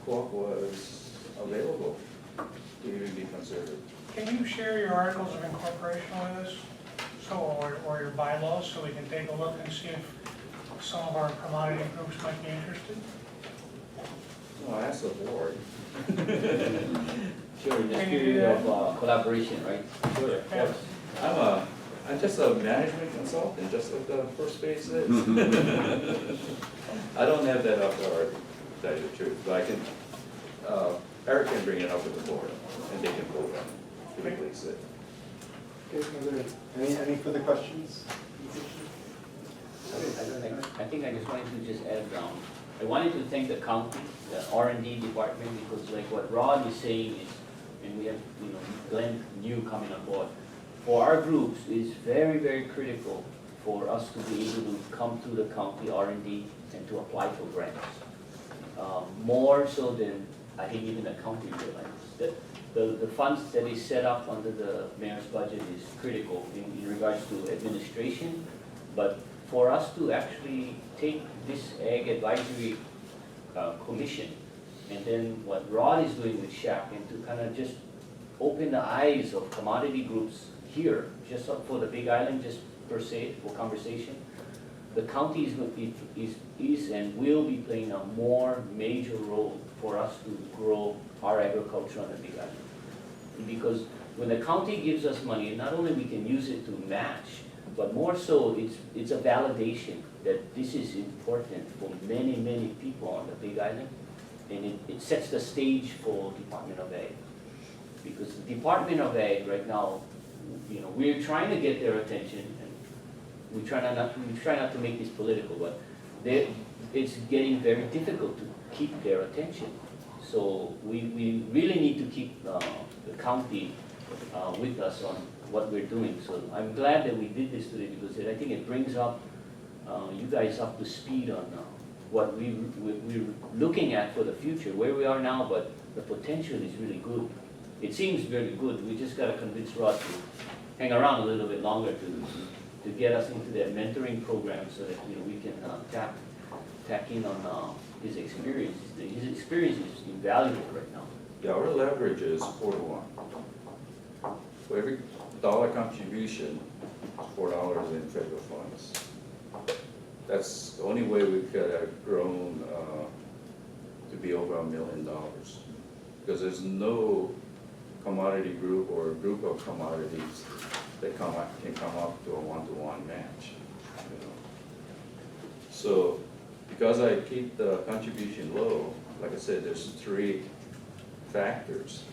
L: co-op was available to even be considered.
D: Can you share your articles of incorporation with us? So, or your bylaws, so we can take a look and see if some of our commodity groups might be interested?
L: No, I asked the board.
I: Sure, in the
D: Can you do
I: spirit
D: that?
I: of collaboration, right?
L: Sure, of course. I'm just a management consultant, just like the first page says. I don't have that authority, to tell you the truth, but I can, Eric can bring it up with the board, and they can vote on it, to release it.
B: Okay, are there any further questions?
I: I think I just wanted to just add, I wanted to thank the county, the R&D department, because like what Rod is saying is, and we have, you know, Glenn New coming on board. For our groups, it's very, very critical for us to be able to come to the county R&D and to apply for grants. More so than I think even the county realizes. The funds that is set up under the mayor's budget is critical in regards to administration, but for us to actually take this Ag Advisory Commission And then what Rod is doing with SHAC, and to kind of just open the eyes of commodity groups here, just for the Big Island, just per se, for conversation. The county is and will be playing a more major role for us to grow our agriculture on the Big Island. Because when the county gives us money, not only we can use it to match, but more so, it's a validation that this is important for many, many people on the Big Island. And it sets the stage for Department of Ag. Because the Department of Ag right now, you know, we're trying to get their attention, and we try not to make this political, but it's getting very difficult to keep their attention. So we really need to keep the county with us on what we're doing. So I'm glad that we did this today, because I think it brings up you guys up to speed on what we're looking at for the future, where we are now, but the potential is really good. It seems very good. We just gotta convince Rod to hang around a little bit longer to get us into that mentoring program, so that, you know, we can tack in on his experience. His experience is invaluable right now.
L: Yeah, our leverage is 4-to-1. For every dollar contribution, $4 in federal funds. That's the only way we could have grown to be over $1 million. Because there's no commodity group or a group of commodities that can come up to a 1-to-1 match. You know? So because I keep the contribution low, like I said, there's 3 factors.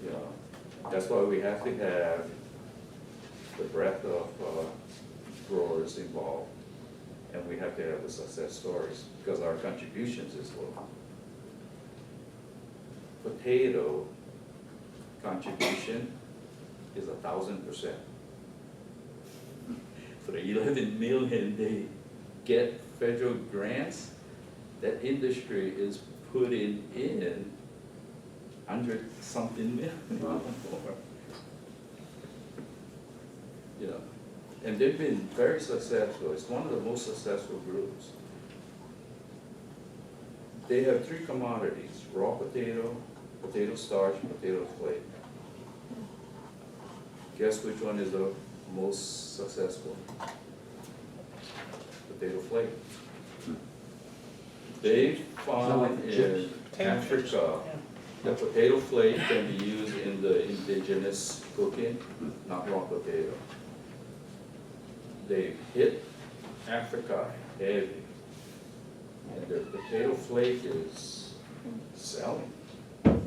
L: You know, that's why we have to have the breadth of growers involved, and we have to have the success stories, because our contributions is low. Potato contribution is 1,000%. For the 11 million they get federal grants, that industry is putting in 100-something million more. You know, and they've been very successful. It's one of the most successful groups. They have 3 commodities: raw potato, potato starch, potato flake. Guess which one is the most successful? Potato flake. They found in Africa that potato flake can be used in the indigenous cooking, not raw potato. They hit Africa heavy, and their potato flake is selling. You know?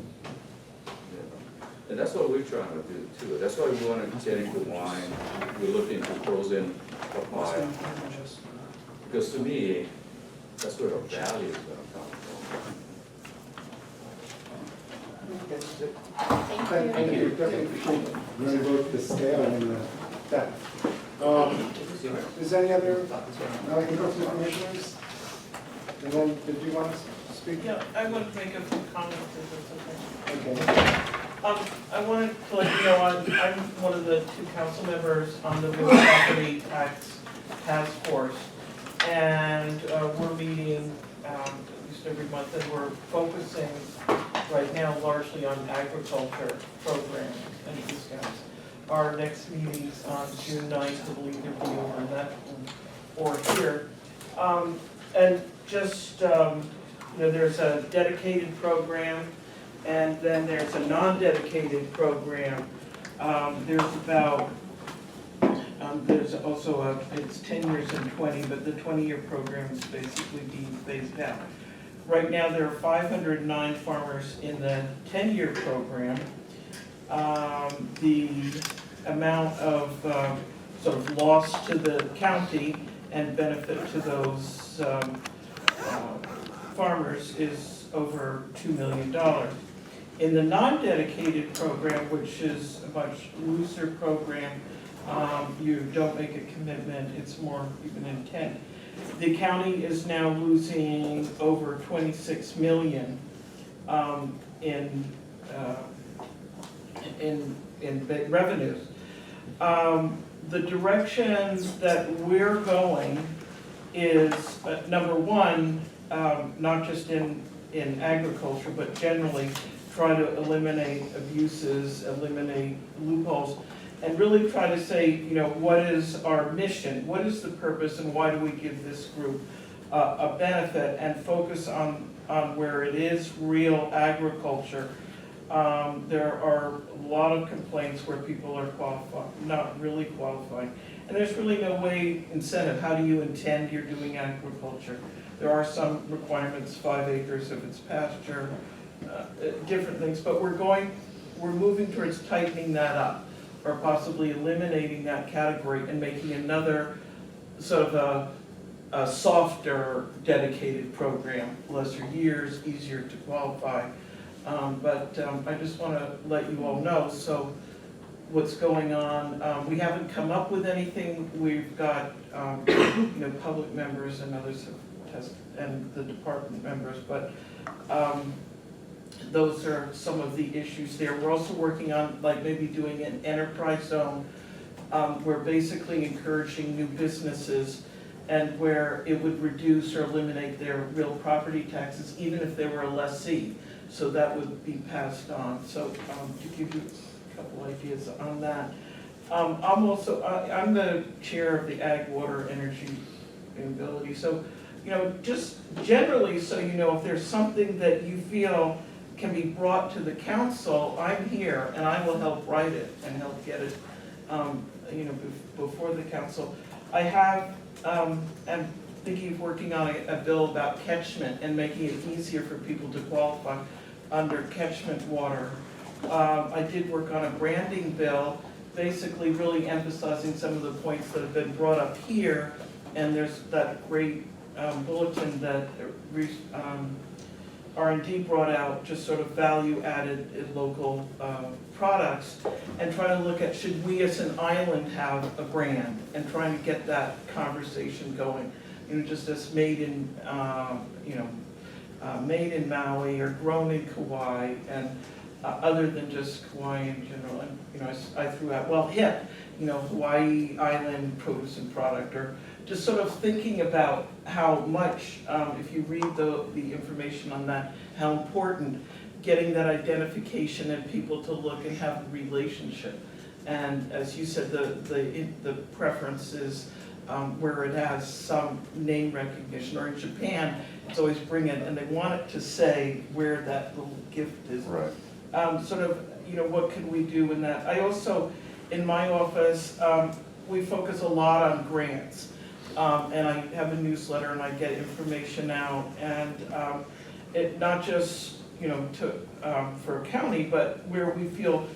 L: And that's what we're trying to do too. That's why we want to get into wine. We're looking into frozen papaya. Because to me, that's where the value is going to come from.
B: Thank you. Definitely appreciate it. Really wrote the scale and the depth. Is there any other, I can go to the commissioners? And then, did you want to speak?
N: Yeah, I want to make a few comments if it's okay.
B: Okay.
N: I wanted to let you know, I'm one of the 2 council members on the real property tax task force. And we're meeting at least every month, and we're focusing right now largely on agriculture programs and discounts. Our next meeting's on June 9th, I believe it'll be over that or here. And just, you know, there's a dedicated program, and then there's a non-dedicated program. There's also it's 10 years and 20, but the 20-year program is basically being phased out. Right now, there are 509 farmers in the 10-year program. The amount of sort of loss to the county and benefit to those farmers is over $2 million. In the non-dedicated program, which is a much looser program, you don't make a commitment, it's more even intent. The county is now losing over 26 million in revenues. The direction that we're going is, number one, not just in in agriculture, but generally try to eliminate abuses, eliminate loopholes, and really try to say, you know, what is our mission? What is the purpose and why do we give this group a benefit, and focus on where it is real agriculture. There are a lot of complaints where people are not really qualifying. And there's really no way incentive. How do you intend you're doing agriculture? There are some requirements, 5 acres if it's pasture, different things, but we're moving towards tightening that up, or possibly eliminating that category and making another sort of a softer dedicated program, lesser years, easier to qualify. But I just want to let you all know, so what's going on. We haven't come up with anything. We've got you know, public members and others have tested, and the department members, but those are some of the issues there. We're also working on like maybe doing an enterprise zone. We're basically encouraging new businesses, and where it would reduce or eliminate their real property taxes, even if they were a lessee. So that would be passed on. So to give you a couple ideas on that. I'm the chair of the Ag, Water, Energy, Sustainability. So, you know, just generally, so you know, if there's something that you feel can be brought to the council, I'm here and I will help write it and help get it, you know, before the council. I have, am thinking of working on a bill about catchment and making it easier for people to qualify under catchment water. I did work on a branding bill, basically really emphasizing some of the points that have been brought up here, and there's that great bulletin that R&D brought out, just sort of value added in local products, and trying to look at, should we as an island have a brand, and trying to get that conversation going. You know, just as made in, you know, made in Maui or grown in Kauai, and other than just Kauai in general. And you know, I threw out, well, HIP, you know, Hawaii Island Produce and Product, or just sort of thinking about how much, if you read the information on that, how important getting that identification and people to look and have a relationship. And as you said, the preference is where it has some name recognition, or in Japan, it's always bring it, and they want it to say where that little gift is.
G: Right.
N: Sort of, you know, what can we do in that? I also, in my office, we focus a lot on grants. And I have a newsletter and I get information out, and it not just, you know, for a county, but where we feel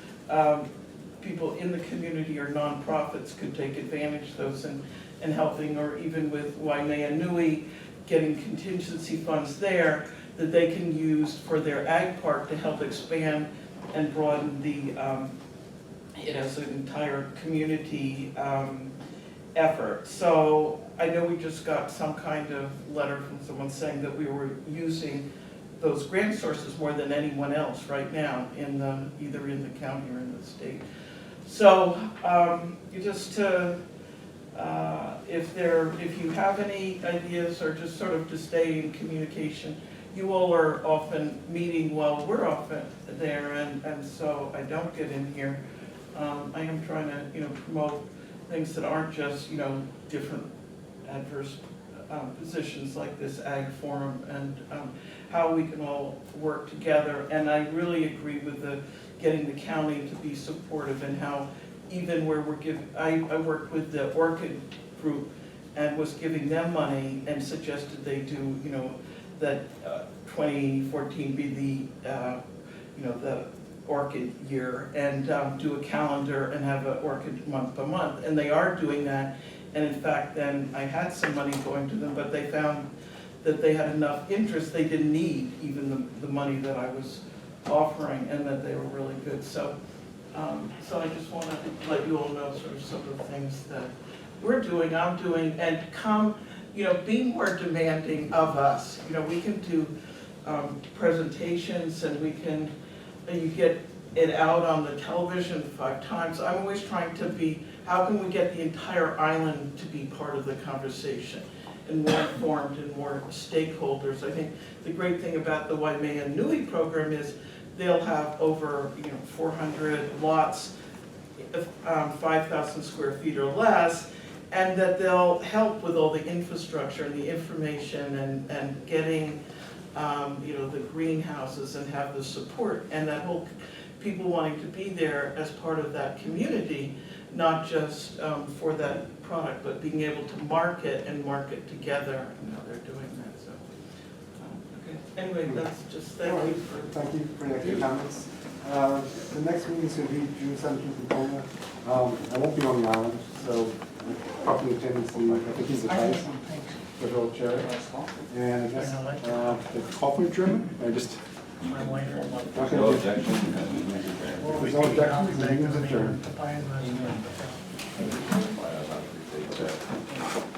N: people in the community or nonprofits could take advantage of those and helping, or even with Waimea Nui, getting contingency funds there that they can use for their ag park to help expand and broaden the, it as an entire community effort. So I know we just got some kind of letter from someone saying that we were using those grant sources more than anyone else right now in the, either in the county or in the state. So just to, if you have any ideas, or just sort of to stay in communication. You all are often meeting while we're often there, and so I don't get in here. I am trying to, you know, promote things that aren't just, you know, different adverse positions like this Ag Forum, and how we can all work together. And I really agree with getting the county to be supportive, and how even where we're giving, I worked with the Orchid group and was giving them money and suggested they do, you know, that 2014 be the, you know, the orchid year, and do a calendar and have an orchid month by month, and they are doing that. And in fact, then I had some money going to them, but they found that they had enough interest, they didn't need even the money that I was offering, and that they were really good. So, so I just want to let you all know sort of some of the things that we're doing, I'm doing, and come, you know, be more demanding of us. You know, we can do presentations, and we can, you get it out on the television 5 times. I'm always trying to be, how can we get the entire island to be part of the conversation? and more informed and more stakeholders. I think the great thing about the Waimea Nui program is they'll have over, 400 lots, 5,000 square feet or less, and that they'll help with all the infrastructure and the information and getting, the greenhouses and have the support, and that whole, people wanting to be there as part of that community, not just for that product, but being able to market and market together, and how they're doing that, so. Okay. Anyway, that's just, thank you for.
B: Thank you for your extra comments. The next meeting is going to be June 17th in Pomona. I won't be on the island, so probably attendance, I think he's the vice, the real chair. And I guess, the call for adjournment, I just.
E: No
B: Okay.
E: objection.
B: There's no objections, the meeting is adjourned.
E: Okay.